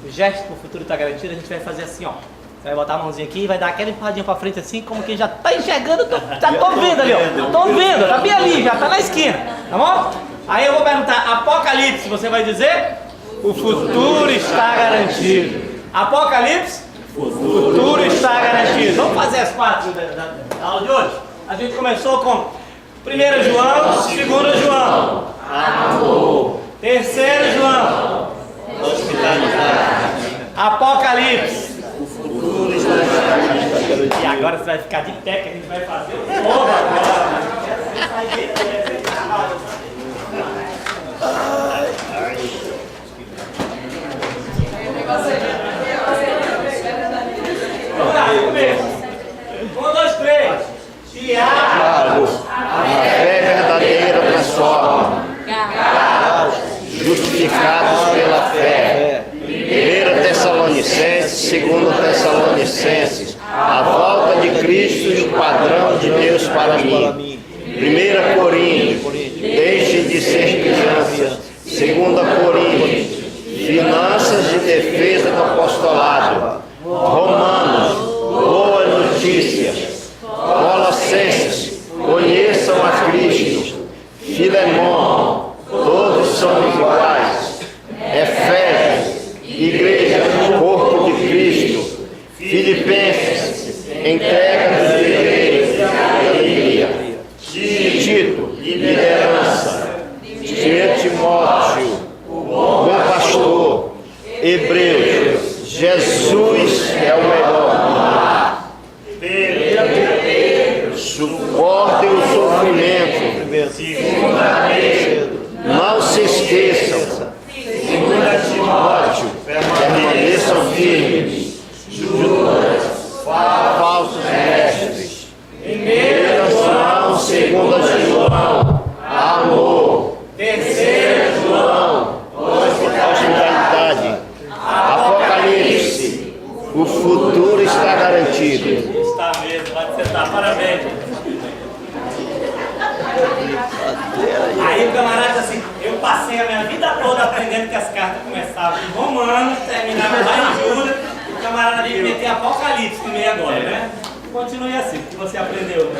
o gesto para o futuro está garantido, a gente vai fazer assim, ó. Você vai botar a mãozinha aqui e vai dar aquela empurradinha para frente assim, como quem já está enxergando, já tô vendo ali, ó. Tô vendo, tá bem ali, já tá na esquina, tá bom? Aí eu vou perguntar, Apocalipse, você vai dizer? O futuro está garantido. Apocalipse? O futuro está garantido. Vamos fazer as 4 da aula de hoje? A gente começou com 1 João, 2 João, amor. 3 João, hospitalidade. Apocalipse, o futuro está garantido. E agora você vai ficar de pé que a gente vai fazer o povo agora. Vamos lá, começa. 1, 2, 3. Tiago, A fé verdadeira transforma. Justificados pela fé. 1 Tessalonicenses, 2 Tessalonicenses. A volta de Cristo e o padrão de Deus para mim. 1 Coríntios. Deixem de ser crianças. 2 Coríntios. Finanças de defesa do apostolado. Romanos. Boa notícia. Colossenses. Conheçam a Cristo. Filemão. Todos são iguais. Efésios. Igreja do corpo de Cristo. Filipenses. Entrega dos direitos e alegria. Tito. Liderança. Timóteo. Bom pastor. Hebreus. Jesus é o melhor. Pedro. Suportem o sofrimento. Não se esqueçam. 2 Timóteo. Permaneçam firmes. Judas. Falsos mestres. 1 João, 2 João. Amor. 3 João. Hospitalidade. Apocalipse. O futuro está garantido. está mesmo, pode sentar, parabéns. Aí o camarada assim, eu passei a minha vida toda aprendendo que as cartas começavam em Romanos, terminavam lá em Judas, e o camarada veio meter Apocalipse no meio agora, né? Continue assim, que você aprendeu.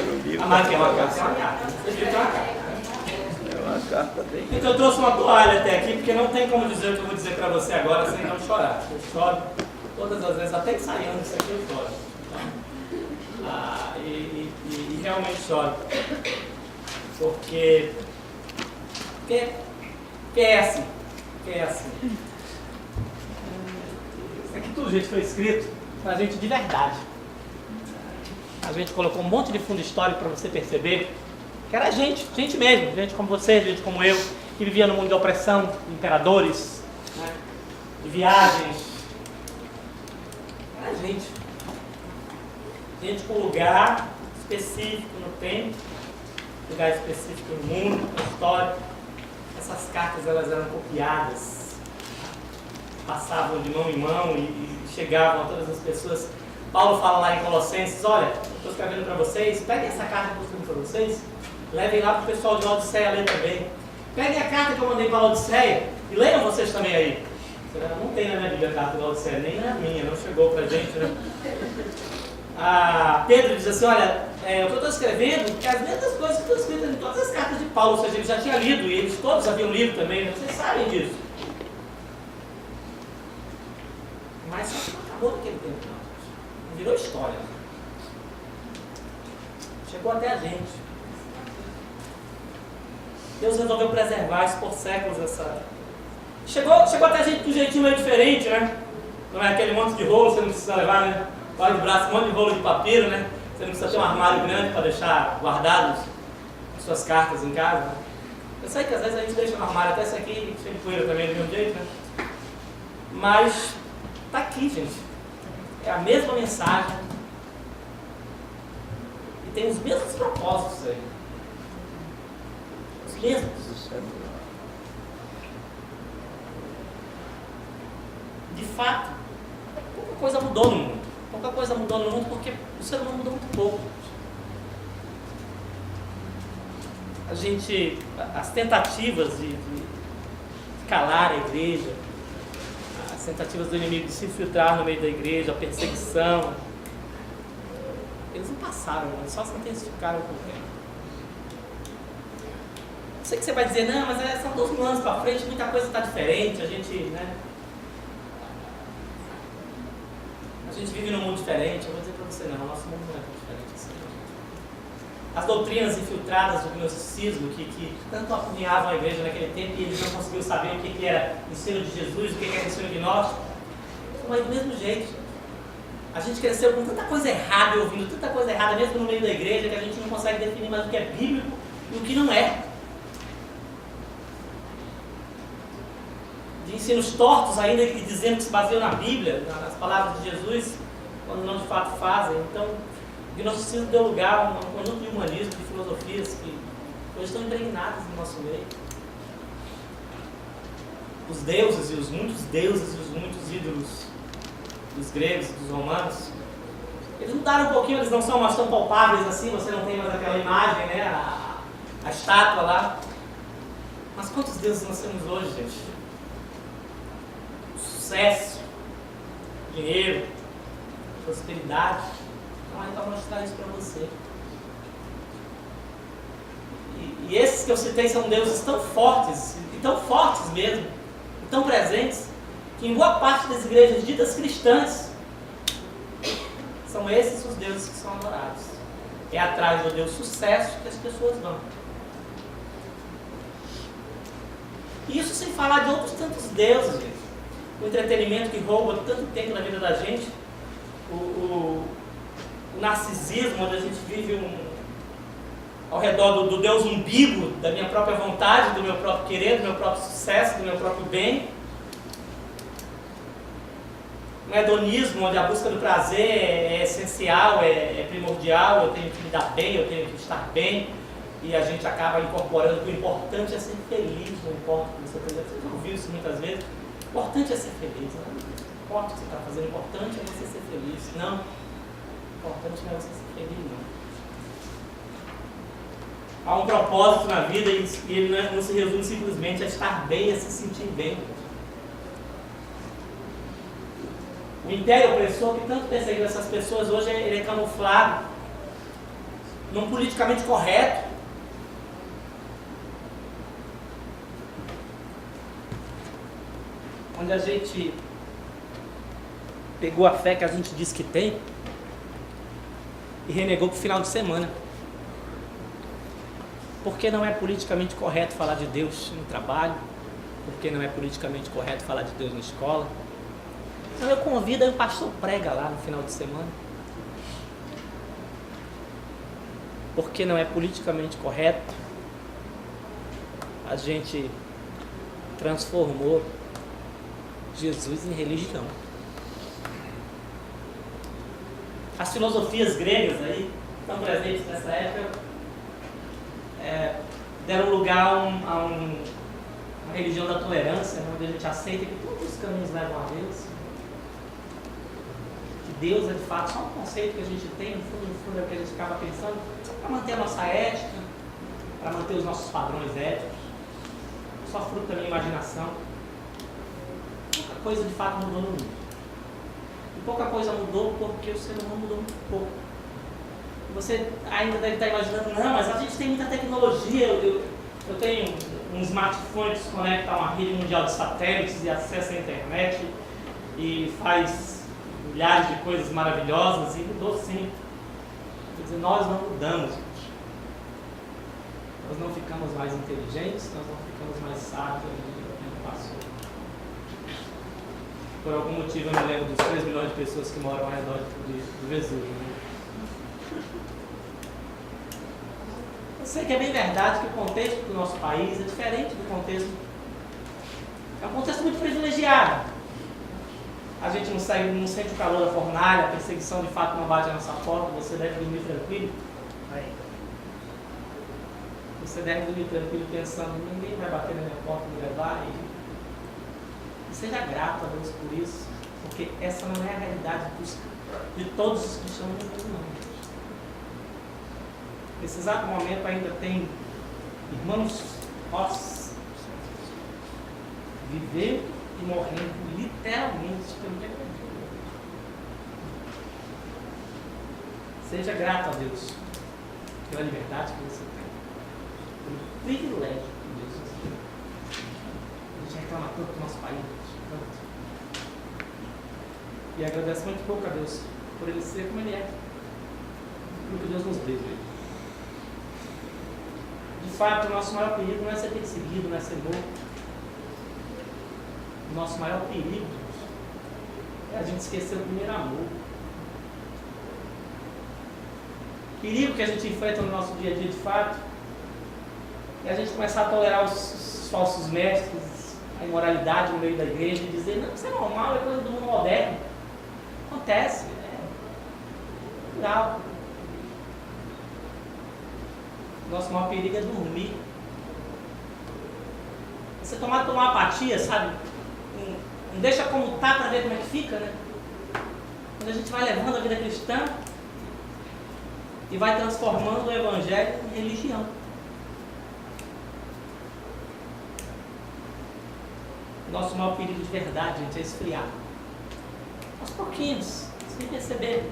A máquina é uma carta. É uma carta. Você viu que é uma carta. Então eu trouxe uma toalha até aqui, porque não tem como dizer o que eu vou dizer pra você agora sem não chorar. Eu choro todas as vezes, até ensaiando isso aqui eu choro. E realmente choro. Porque é assim. Isso aqui tudo, gente, foi escrito pra gente de verdade. A gente colocou um monte de fundo histórico para você perceber que era gente mesmo, gente como você, gente como eu, que vivia no mundo de opressão, de imperadores, né, de viagens. Era gente. Gente com lugar específico no tempo, lugar específico no mundo, na história. Essas cartas elas eram copiadas, passavam de mão em mão e chegavam a todas as pessoas. Paulo fala lá em Colossenses, olha, estou escrevendo para vocês, peguem essa carta que eu estou escrevendo para vocês, levem lá para o pessoal de Laodiceia ler também. Peguem a carta que eu mandei para Laodiceia e leiam vocês também aí. Não tem na minha Bíblia a carta de Laodiceia, nem na minha, não chegou para a gente, né? Pedro diz assim, olha, o que eu estou escrevendo, que as mesmas coisas que estão escritas em todas as cartas de Paulo, ou seja, ele já tinha lido, e eles todos haviam lido também, né? Vocês sabem disso. Mas só que não acabou naquele tempo, não. Virou história. Chegou até a gente. Deus resolveu preservar isso por séculos. Chegou até a gente de um jeitinho meio diferente, né? Não é aquele monte de rolo, você não precisa levar, né? corre de braço, um monte de rolo de papiro, né? Você não precisa ter um armário grande para deixar guardados as suas cartas em casa. Eu sei que às vezes a gente deixa no armário, até esse aqui, cheio de poeira também do mesmo jeito, né? Mas tá aqui, gente. É a mesma mensagem. E tem os mesmos propósitos aí. Os mesmos. De fato, pouca coisa mudou no mundo. Pouca coisa mudou no mundo porque o ser humano mudou muito pouco. As tentativas de calar a igreja, as tentativas do inimigo de se infiltrar no meio da igreja, a perseguição, eles não passaram, eles só se intensificaram com o tempo. Eu sei que você vai dizer, não, mas são 12 mil anos para frente, muita coisa está diferente, a gente vive num mundo diferente. Eu vou dizer para você, não, o nosso mundo não é tão diferente assim. As doutrinas infiltradas do gnosticismo que tanto apurrinhavam a igreja naquele tempo e eles não conseguiam saber o que era o ensino de Jesus, o que era o ensino gnóstico, mas do mesmo jeito. A gente cresceu com tanta coisa errada, ouvindo tanta coisa errada mesmo no meio da igreja, que a gente não consegue definir mais o que é bíblico e o que não é. De ensinos tortos ainda e dizendo que se baseiam na Bíblia, nas palavras de Jesus, quando não de fato fazem. Então, o gnosticismo deu lugar a um conjunto de humanismo, de filosofias que hoje estão impregnadas no nosso meio. Os deuses e os muitos ídolos dos gregos e dos romanos, eles mudaram um pouquinho, eles não são mais tão palpáveis assim, você não tem mais aquela imagem, né, a estátua lá. Mas quantos deuses nós temos hoje, gente? Sucesso, dinheiro, prosperidade. Então, para mostrar isso para você. E esses que eu citei são deuses tão fortes mesmo, e tão presentes, que em boa parte das igrejas ditas cristãs, são esses os deuses que são adorados. É atrás do Deus sucesso que as pessoas vão. E isso sem falar de outros tantos deuses, gente. O entretenimento que rouba tanto tempo na vida da gente, o narcisismo, onde a gente vive ao redor do Deus umbigo, da minha própria vontade, do meu próprio querer, do meu próprio sucesso, do meu próprio bem. O hedonismo, onde a busca do prazer é essencial, é primordial, eu tenho que me dar bem, eu tenho que estar bem, e a gente acaba incorporando que o importante é ser feliz, não importa o que você está fazendo. Você já ouviu isso muitas vezes? O importante é ser feliz, não importa o que você está fazendo, o importante é você ser feliz. Não, o importante não é você ser feliz, não. Há um propósito na vida e ele não se resume simplesmente a estar bem, a se sentir bem. O império opressor que tanto perseguiu essas pessoas, hoje ele é camuflado num politicamente correto. Onde a gente pegou a fé que a gente diz que tem e renegou para o final de semana. Porque não é politicamente correto falar de Deus no trabalho, porque não é politicamente correto falar de Deus na escola. Então eu convido, aí o pastor prega lá no final de semana. Porque não é politicamente correto, a gente transformou Jesus em religião. As filosofias gregas aí, estão presentes nessa época, deram lugar a uma religião da tolerância, né, onde a gente aceita que todos os caminhos levam a Deus. Que Deus é de fato só um conceito que a gente tem, no fundo é o que a gente acaba pensando, para manter a nossa ética, para manter os nossos padrões éticos, só fruto da minha imaginação. Pouca coisa de fato mudou no mundo. E pouca coisa mudou porque o ser humano mudou muito pouco. Você ainda deve estar imaginando, não, mas a gente tem muita tecnologia, eu tenho um smartphone que se conecta a uma rede mundial de satélites e acessa a internet e faz milhares de coisas maravilhosas, e mudou sim. Quer dizer, nós não mudamos, gente. Nós não ficamos mais inteligentes, nós não ficamos mais sábios, o tempo passou. Por algum motivo eu me lembro dos 3 milhões de pessoas que moram ao redor do Vesúvio. Né? Eu sei que é bem verdade que o contexto do nosso país é diferente do contexto. É um contexto muito privilegiado. A gente não sente o calor da fornalha, a perseguição de fato não bate a nossa porta, você deve dormir tranquilo. Você deve dormir tranquilo pensando, ninguém vai bater na minha porta e me levar. E seja grato a Deus por isso, porque essa não é a realidade de todos os cristãos do mundo, não. Nesse exato momento ainda tem irmãos nossos vivendo e morrendo literalmente pelo que acreditam. Seja grato a Deus pela liberdade que você tem, pelo privilégio que Deus nos deu. A gente reclama tanto do nosso país, tanto. E agradece muito pouco a Deus por ele ser como ele é, pelo que Deus nos deu. De fato, o nosso maior perigo não é ser perseguido, não é ser morto. O nosso maior perigo é a gente esquecer o primeiro amor. O perigo que a gente enfrenta no nosso dia a dia, de fato, é a gente começar a tolerar os falsos mestres, a imoralidade no meio da igreja e dizer, não, isso é normal, é coisa do mundo moderno. Acontece, é natural. Nosso maior perigo é dormir. Você tomar uma apatia, sabe? Não deixa como tá para ver como é que fica, né? Quando a gente vai levando a vida cristã e vai transformando o evangelho em religião. Nosso maior perigo de verdade, gente, é esfriar. Aos pouquinhos, sem perceber.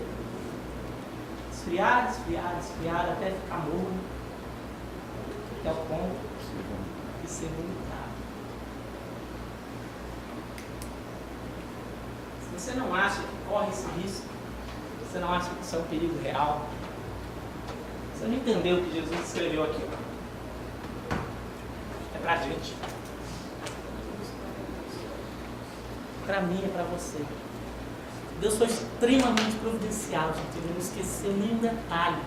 Esfriar, esfriar, esfriar, até ficar morno. Até o ponto de ser vomitado. Se você não acha que corre esse risco, você não acha que isso é um perigo real, você não entendeu o que Jesus escreveu aqui. É pra gente. Pra mim, é pra você. Deus foi extremamente providencial, gente. Ele não esqueceu nenhum detalhe.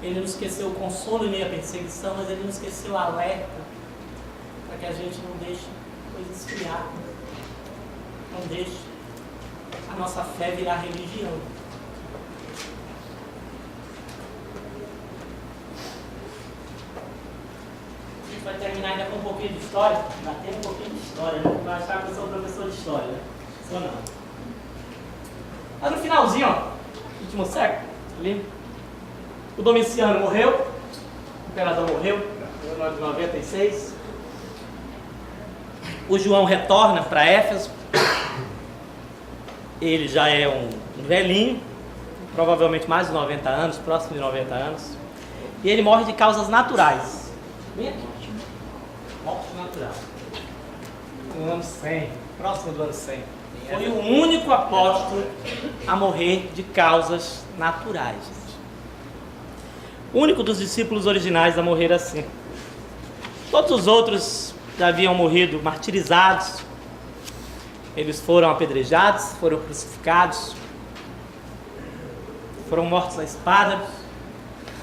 Ele não esqueceu o consolo em meio à perseguição, mas ele não esqueceu o alerta para que a gente não deixe coisa esfriar. Não deixe a nossa fé virar religião. A gente vai terminar ainda com um pouquinho de história. Ainda tem um pouquinho de história, né? Vai achar que eu sou professor de história, né? Sou não. Mas no finalzinho, ó, último século, ali, o Domiciano morreu, o imperador morreu, em 1996. O João retorna para Éfeso. Ele já é um velhinho, provavelmente mais de 90 anos, próximo de 90 anos. E ele morre de causas naturais. Bem aqui. Morte natural. No ano 100, próximo do ano 100. Foi o único apóstolo a morrer de causas naturais. O único dos discípulos originais a morrer assim. Todos os outros já haviam morrido martirizados. Eles foram apedrejados, foram crucificados, foram mortos à espada,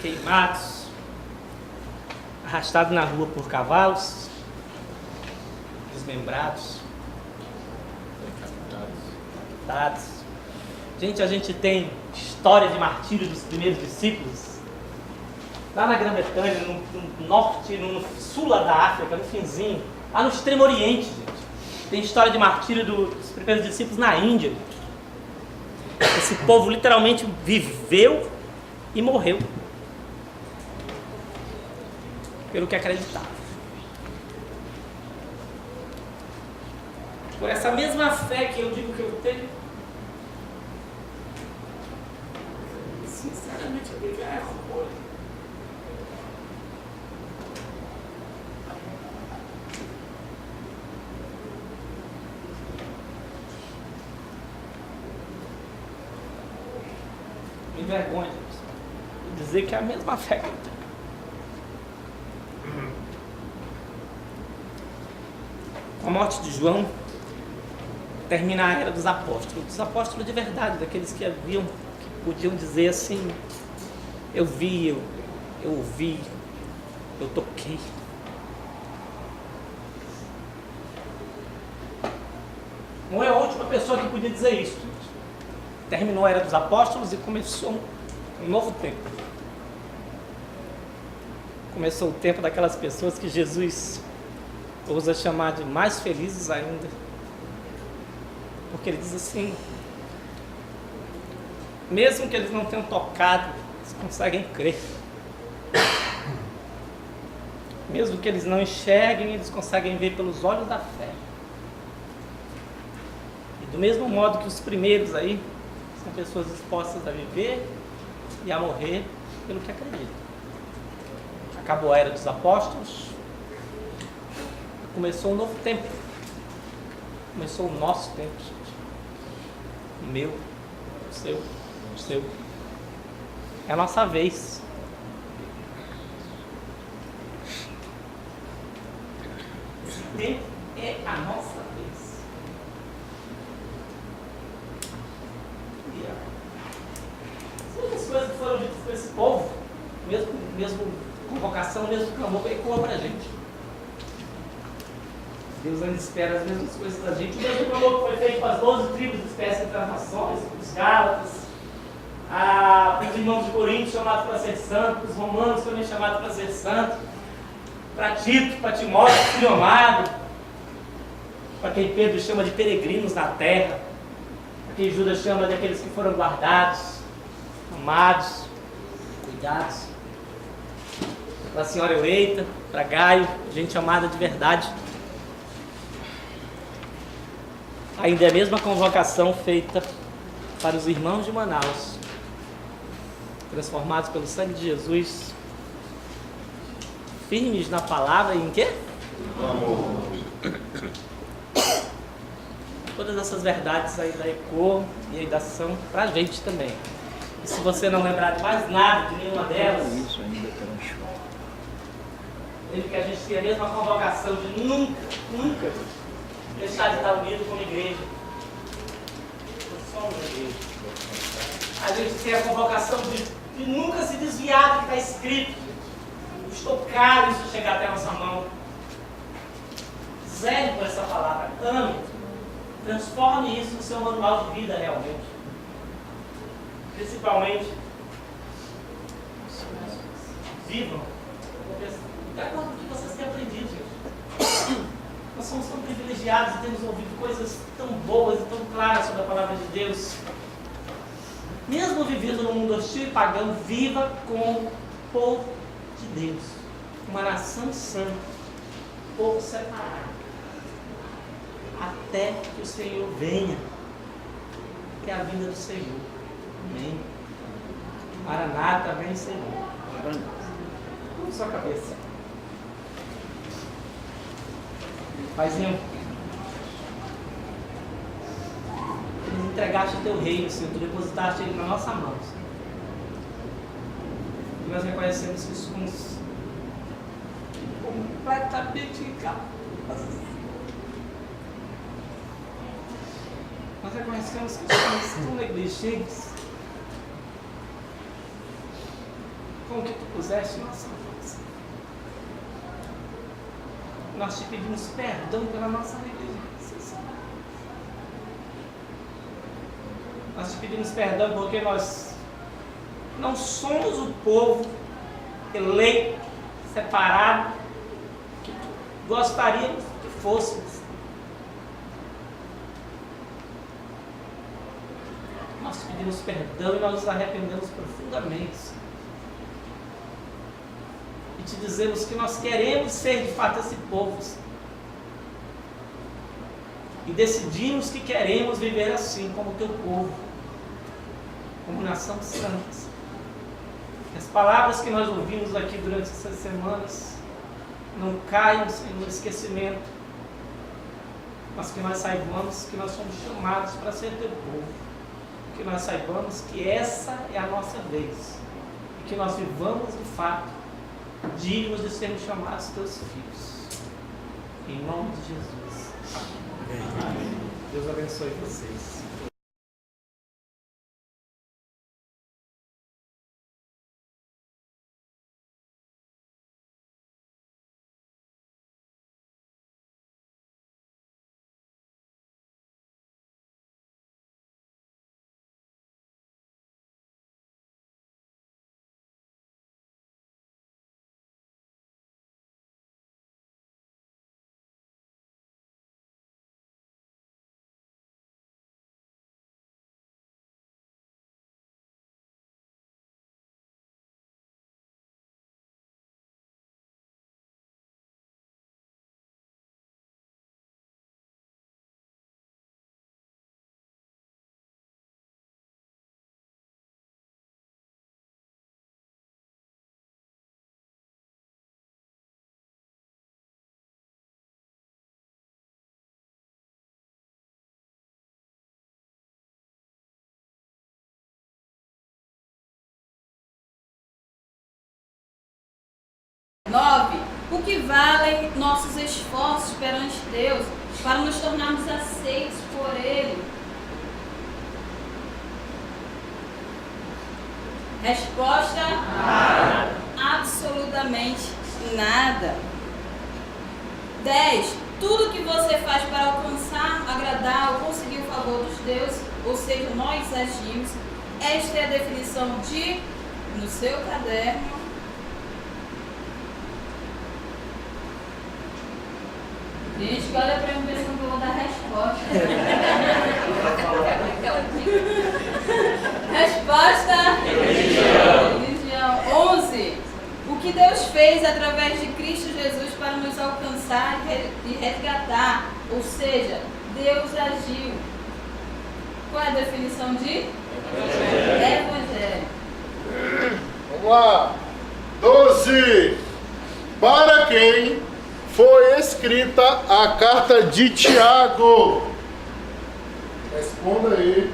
queimados, arrastados na rua por cavalos, desmembrados, decapitados. Gente, a gente tem história de martírio dos primeiros discípulos. Lá na Grã-Bretanha, no norte, no sul da África, no finzinho, lá no Extremo Oriente, gente. Tem história de martírio dos primeiros discípulos na Índia. Esse povo literalmente viveu e morreu pelo que acreditava. Por essa mesma fé que eu digo que eu tenho, sinceramente, eu digo, é ruim. Me envergonha de dizer que é a mesma fé que eu tenho. Com a morte de João, termina a era dos apóstolos de verdade, daqueles que podiam dizer assim: eu vi, eu ouvi, eu toquei. Não é a última pessoa que podia dizer isso. Terminou a era dos apóstolos e começou um novo tempo. Começou o tempo daquelas pessoas que Jesus ousa chamar de mais felizes ainda. Porque ele diz assim: mesmo que eles não tenham tocado, eles conseguem crer. Mesmo que eles não enxerguem, eles conseguem ver pelos olhos da fé. E do mesmo modo que os primeiros aí são pessoas dispostas a viver e a morrer pelo que acreditam. Acabou a era dos apóstolos, começou um novo tempo. Começou o nosso tempo, gente. O meu, o seu, o seu. É a nossa vez. Esse tempo é a nossa vez. Muitas coisas que foram ditas por esse povo, mesmo convocação, mesmo clamor, ecoa pra gente. Deus ainda espera as mesmas coisas da gente. O mesmo clamor que foi feito para as 12 tribos de espécies das nações, os Gálatas, os irmãos de Corinto chamados para ser santos, os romanos também chamados para ser santos, para Tito, para Timóteo, filho amado, para quem Pedro chama de peregrinos na terra, para quem Judas chama de aqueles que foram guardados, amados, cuidados, para a senhora eleita, para Gaio, gente amada de verdade. Ainda é a mesma convocação feita para os irmãos de Manaus, transformados pelo sangue de Jesus, firmes na palavra e em quê? Amor. Todas essas verdades ainda ecoam e ainda são para a gente também. E se você não lembrar de mais nada, de nenhuma delas, Isso ainda transforma. lembre que a gente tem a mesma convocação de nunca deixar de estar unido como igreja. Nós somos a igreja. A gente tem a convocação de nunca se desviar do que está escrito. Estocar isso chegar até a nossa mão. Zele por essa palavra. Ame. Transforme isso no seu manual de vida realmente. Principalmente, vivam de acordo com o que vocês têm aprendido, gente. Nós somos tão privilegiados e temos ouvido coisas tão boas e tão claras sobre a palavra de Deus. Mesmo vivendo num mundo hostil e pagão, viva como povo de Deus, uma nação santa, povo separado, até que o Senhor venha, que é a vinda do Senhor. Amém. Maranata, vem Senhor. Curva sua cabeça. Paizinho, tu entregaste o teu reino, Senhor, tu depositaste ele na nossa mão, Senhor. E nós reconhecemos que somos completamente incapazes. Nós reconhecemos que somos tão negligentes com o que tu puseste em nossa mão. Nós te pedimos perdão pela nossa negligência, Senhor. Nós te pedimos perdão porque nós não somos o povo eleito, separado, que gostaríamos que fôssemos. Nós te pedimos perdão e nós nos arrependemos profundamente, Senhor. E te dizemos que nós queremos ser de fato esse povo, Senhor. E decidimos que queremos viver assim, como teu povo, como nação santa. As palavras que nós ouvimos aqui durante essas semanas não caiam, Senhor, no esquecimento, mas que nós saibamos que nós somos chamados para ser teu povo, que nós saibamos que essa é a nossa vez e que nós vivamos de fato dignos de sermos chamados teus filhos. Em nome de Jesus. Amém. Deus abençoe vocês. O que valem nossos esforços perante Deus para nos tornarmos aceitos por Ele? Resposta: nada. Absolutamente nada. 10. Tudo que você faz para alcançar, agradar ou conseguir o favor dos deuses, ou seja, nós agimos. Esta é a definição de, no seu caderno, gente, olha para mim pensando que eu vou dar resposta. Resposta: religião. 11. O que Deus fez através de Cristo Jesus para nos alcançar e resgatar, ou seja, Deus agiu. Qual é a definição de Evangelho? Vamos lá. 12. Para quem foi escrita a carta de Tiago? Responda aí.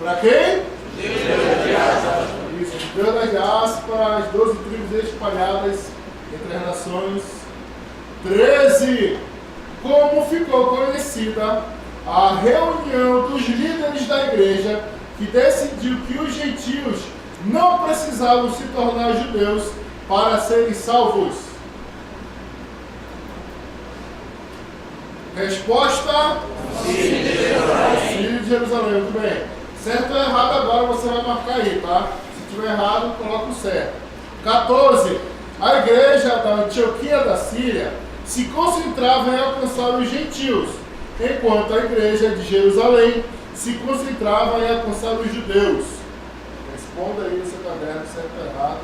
Para quem? Isso, Deus das diásporas, 12 tribos espalhadas entre as nações. 13. Como ficou conhecida a reunião dos líderes da igreja que decidiu que os gentios não precisavam se tornar judeus para serem salvos? Resposta: Sim, de Jerusalém. Muito bem. Certo ou errado agora você vai marcar aí, tá? Se tiver errado, coloca o certo. 14. A igreja da Antioquia da Síria se concentrava em alcançar os gentios, enquanto a igreja de Jerusalém se concentrava em alcançar os judeus. Responda aí no seu caderno, certo ou errado.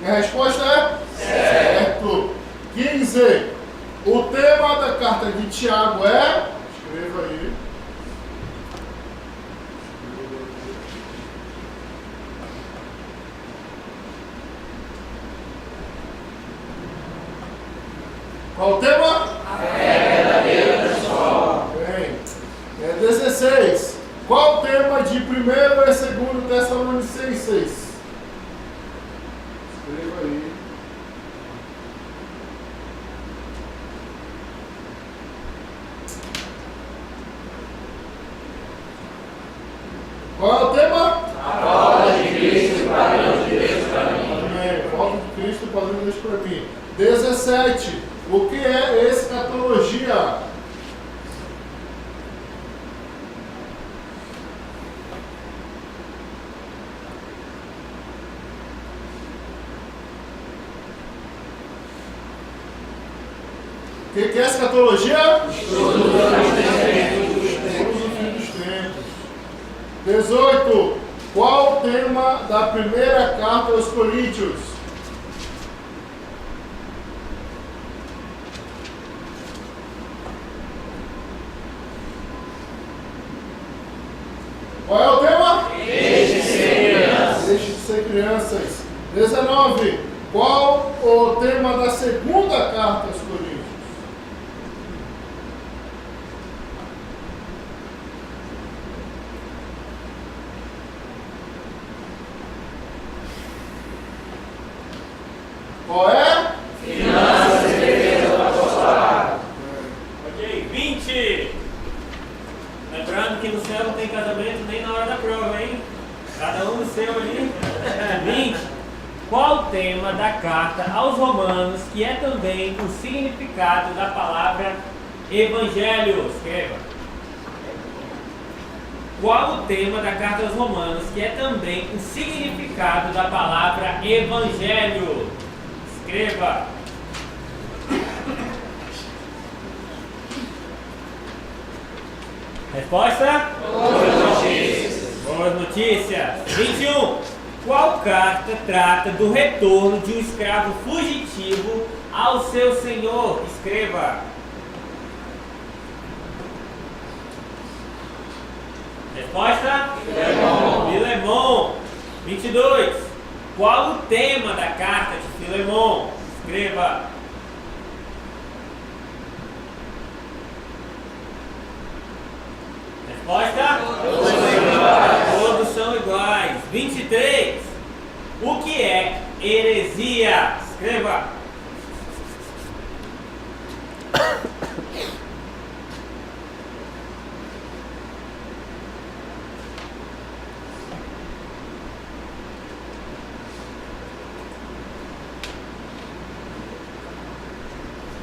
Minha resposta é? Certo. 15. O tema da carta de Tiago é? Escreva aí. Qual o tema? A fé verdadeira pessoal. Bem. 16. Qual o tema de 1º e 2º Tessalonicenses? Escreva aí. Qual é o tema? A volta de Cristo e o padrão de Deus para mim. Amém. Volta de Cristo e o padrão de Deus para mim. 17. O que é escatologia? O que é escatologia? Estudo do fim dos tempos. 18. Qual o tema da primeira carta aos Coríntios? Qual é o tema? Deixe de ser crianças. Deixe de ser crianças. 19. Qual o tema da segunda carta aos Coríntios? Qual é? Finanças e defesa do apostolado. Ok, 20. Lembrando que no céu não tem casamento nem na hora da prova, hein? Cada um no seu ali. 20. Qual o tema da carta aos Romanos, que é também o significado da palavra Evangelho? Escreva. Qual o tema da carta aos Romanos, que é também o significado da palavra Evangelho? Escreva. Resposta? Boas notícias. Boas notícias. 21. Qual carta trata do retorno de um escravo fugitivo ao seu senhor? Escreva. Resposta? Filemon. 22. Qual o tema da carta de Filemon? Escreva. Resposta? Todos são iguais. 23. O que é heresia? Escreva.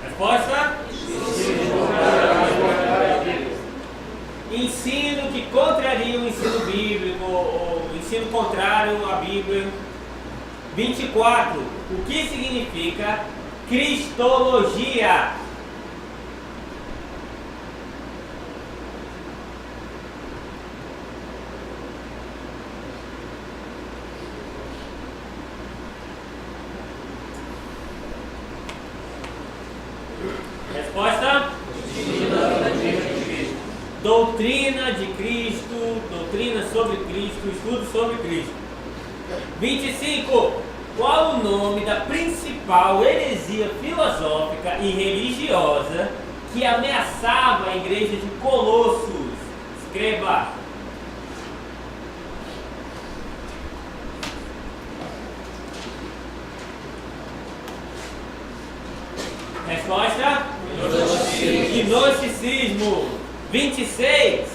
Resposta? Ensino que contraria o ensino bíblico, ou ensino contrário à Bíblia. 24. O que significa cristologia? Resposta? Doutrina de Cristo, doutrina sobre Cristo, estudo sobre Cristo. 25. Qual o nome da principal heresia filosófica e religiosa que ameaçava a igreja de Colossos? Escreva. Resposta? Gnosticismo. 26.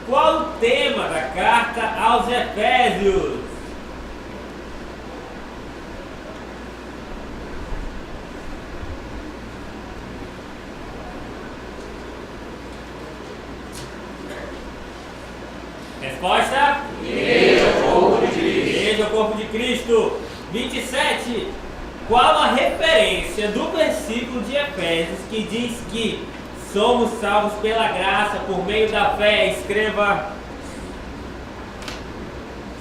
Qual o tema da carta aos Efésios? Resposta? Igreja, corpo de Cristo. Igreja, corpo de Cristo. 27. Qual a referência do versículo de Efésios que diz que somos salvos pela graça por meio da fé? Escreva.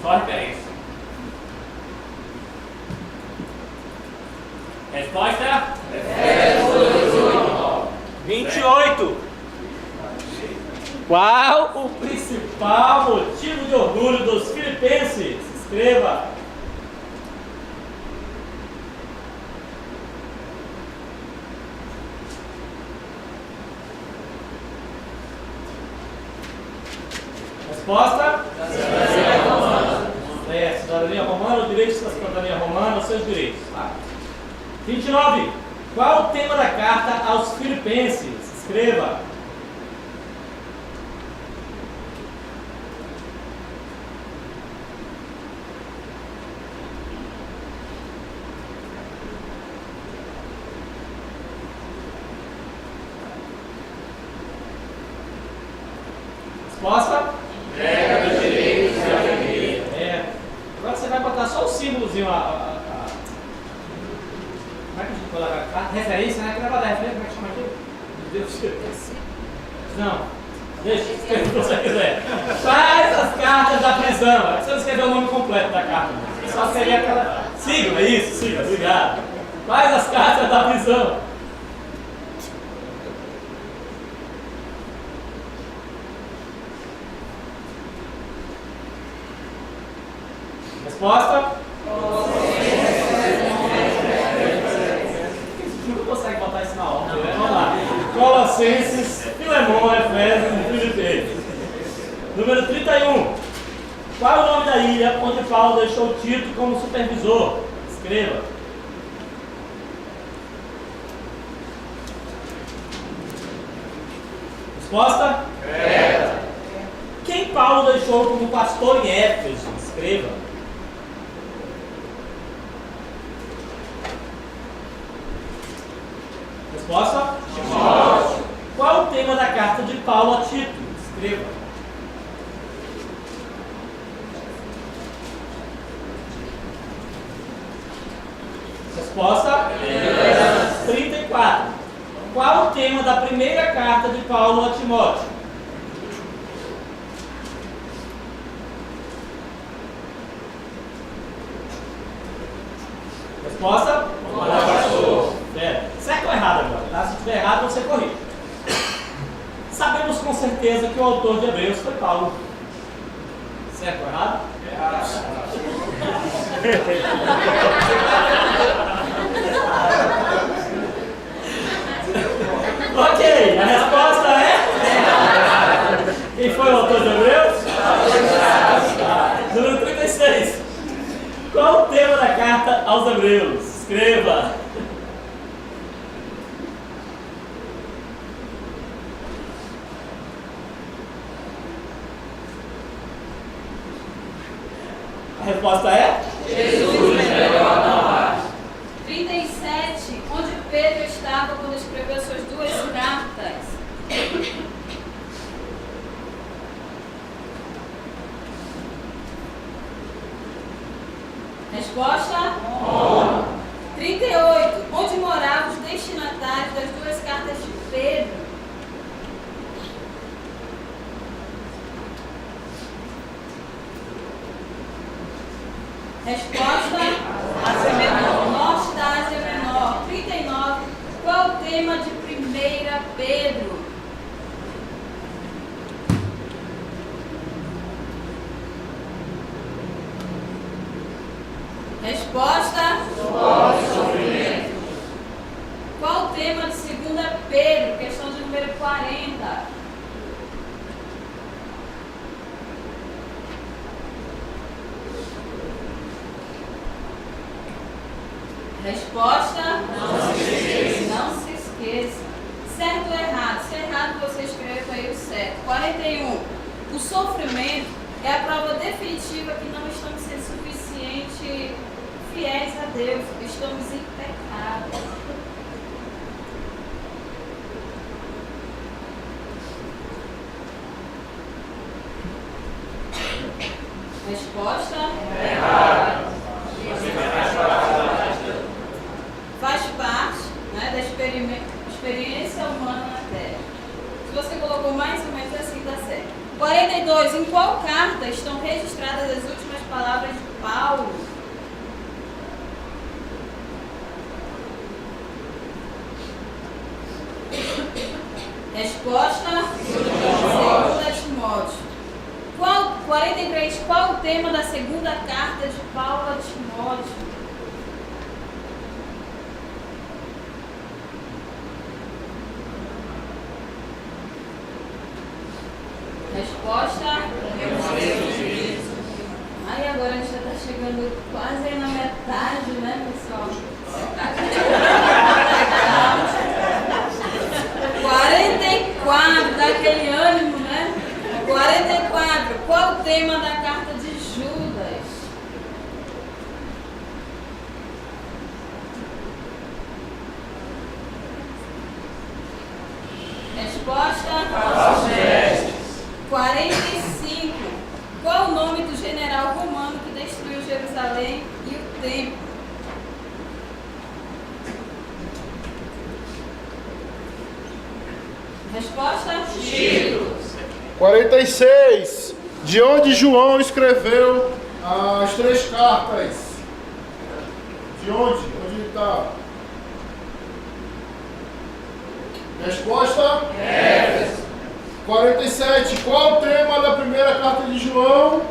Só a referência. Resposta? 28. Qual o principal motivo de orgulho dos filipenses? Escreva. Resposta? Cidadania romana, o direito da cidadania romana, os seus direitos. 29. Qual o tema da carta aos filipenses? Escreva. Resposta? Entrega dos direitos e alegria. Agora você vai botar só o símbolozinho, como é que a gente coloca? A referência, né? Que vai botar referência, como é que chama aquilo? Meu Deus do céu. Não, deixa, escreve o que você quiser. Quais as cartas da prisão? Você não escreveu o nome completo da carta, só seria aquela sigla, isso, sigla, obrigado. Quais as cartas da prisão? Resposta? Não consegue botar isso na ordem, né? Vamos lá. Colossenses, Filemon, Efésios e Filipenses. Número 31. Qual é o nome da ilha onde Paulo deixou Tito como supervisor? Escreva. Resposta? Quem Paulo deixou como pastor em Éfeso? Escreva. Resposta? Timóteo. Qual o tema da carta de Paulo a Tito? Escreva. Resposta? 34. Qual o tema da primeira carta de Paulo a Timóteo? Resposta? Certo ou errado agora, tá? Se tiver errado, você corrige. Sabemos com certeza que o autor de Hebreus foi Paulo. Certo ou errado? Ok, a resposta é? Quem foi o autor de Hebreus? Número 36. Qual o tema da carta aos Hebreus? Escreva. A resposta é? Jesus melhor não há. 37. Onde Pedro estava quando escreveu suas duas cartas? Resposta? 38. Onde moravam os destinatários das duas cartas de Pedro? Resposta? Ásia Menor. Norte da Ásia Menor. 39. Qual o tema de 1 Pedro? Resposta? Sofrimento. Qual o tema de 2 Pedro? Questão de número 40. Resposta? Não se esqueça. Certo ou errado? Se é errado, você escreve aí o certo. 41. O sofrimento é a prova definitiva que não estamos sendo suficiente fiéis a Deus. Estamos em pecado. Resposta? Errado. Faz parte, né, da experiência humana na Terra. Se você colocou mais ou menos assim, dá certo. 42. Em qual carta estão registradas as últimas palavras de Paulo? Resposta? 2 Timóteo. 43. Qual o tema da segunda carta de Paulo a Timóteo? Resposta? Ai, agora a gente já está chegando quase aí na metade, né, pessoal? 44, dá aquele ânimo, né? 44. Qual o tema da carta de Judas? Resposta? 45. Qual o nome do general romano que destruiu Jerusalém e o templo? Resposta? Tito. 46. De onde João escreveu as 3 cartas? De onde? Onde ele está? Resposta? 47. Qual o tema da primeira carta de João?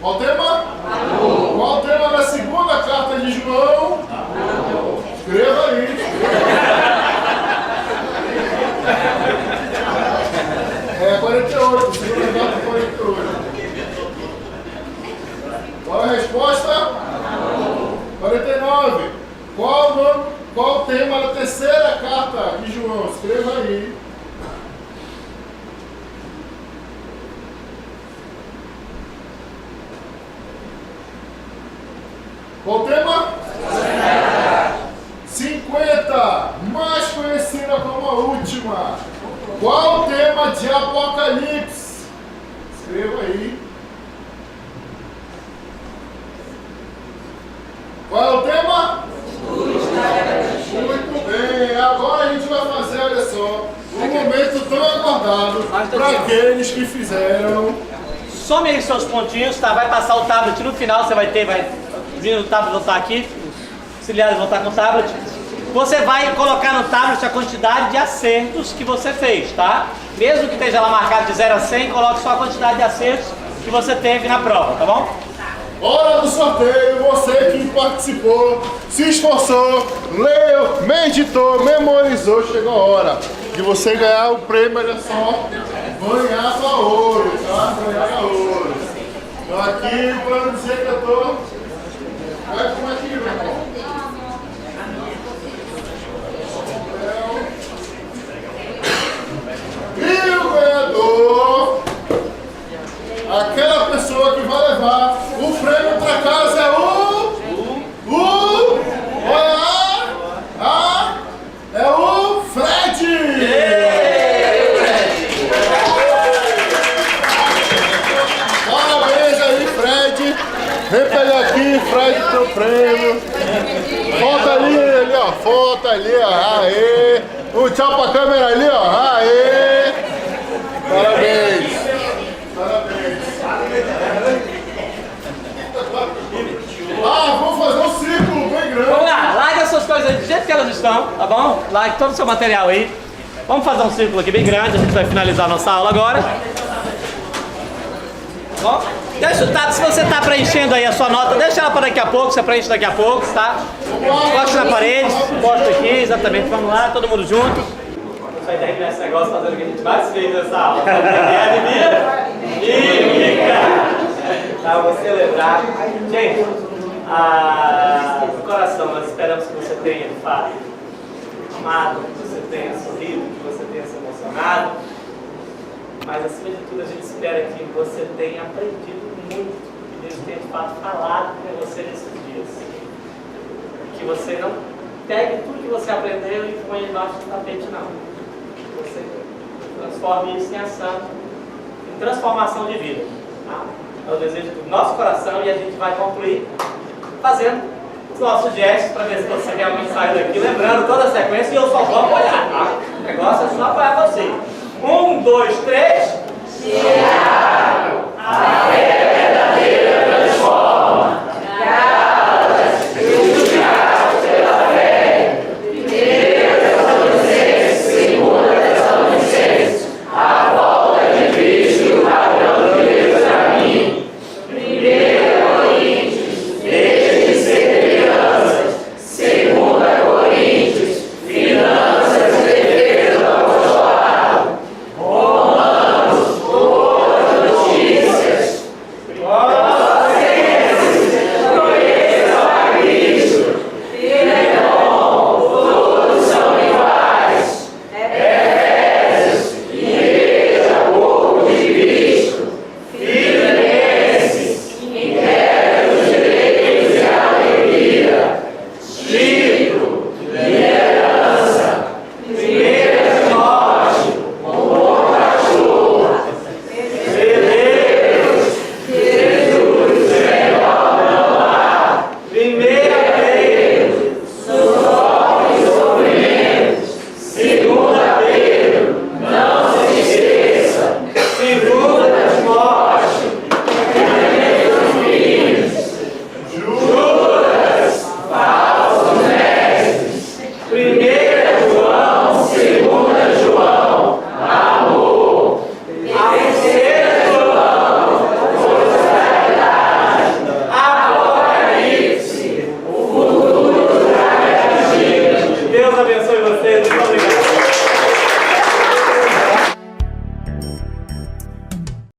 Qual o tema? Amor. Qual o tema da segunda carta de João? Amor. Escreva aí. É 48. Segunda carta 48. Qual é a resposta? Amor. 49. Qual o nome? Qual o tema da terceira carta de João? Escreva aí. Qual o tema? 50, mais conhecida como a última. Qual o tema de Apocalipse? Escreva aí. Qual é o tema? Muito bem, agora a gente vai fazer, olha só, um momento tão aguardado para aqueles que fizeram. Some aí seus pontinhos, tá? Vai passar o tablet no final, você vai vir no tablet, voltar aqui. Auxiliares voltar com o tablet. Você vai colocar no tablet a quantidade de acertos que você fez, tá? Mesmo que esteja lá marcado de 0 a 100, coloque só a quantidade de acertos que você teve na prova, tá bom? Hora do sorteio, você que participou, se esforçou, leu, meditou, memorizou, chegou a hora de você ganhar o prêmio, olha só, ganhar sua ouro, tá? Ganhar ouro. Tô aqui para dizer que eu tô... Vai como aqui, meu irmão. E o ganhador, aquela pessoa que vai levar o prêmio para casa é é o Fred! Parabéns aí, Fred! Vem pegar aqui, Fred, teu prêmio. Foto ali, ó, foto ali, ó, aê! Um tchau pra câmera ali, ó, aê! Parabéns! Parabéns! Vamos fazer um círculo bem grande. Vamos lá, larga suas coisas aí do jeito que elas estão, tá bom? Largue todo o seu material aí. Vamos fazer um círculo aqui bem grande, a gente vai finalizar a nossa aula agora. Bom, deixa o tab, se você está preenchendo aí a sua nota, deixa ela para daqui a pouco, você preenche daqui a pouco, tá? Poste na parede, poste aqui, exatamente, vamos lá, todo mundo junto. A gente vai terminar esse negócio fazendo o que a gente mais fez nessa aula. Tá, vou celebrar. Gente, do coração, nós esperamos que você tenha, de fato, amado, que você tenha sorrido, que você tenha se emocionado. Mas, acima de tudo, a gente espera que você tenha aprendido muito, que Deus tenha, de fato, falado com você nesses dias. Que você não pegue tudo que você aprendeu e põe embaixo do tapete, não. Que você transforme isso em ação, em transformação de vida. Tá? É o desejo do nosso coração e a gente vai concluir fazendo os nossos gestos para ver se você realmente sai daqui, lembrando toda a sequência, e eu só vou apoiar, tá? O negócio é só apoiar você. 1, 2, 3.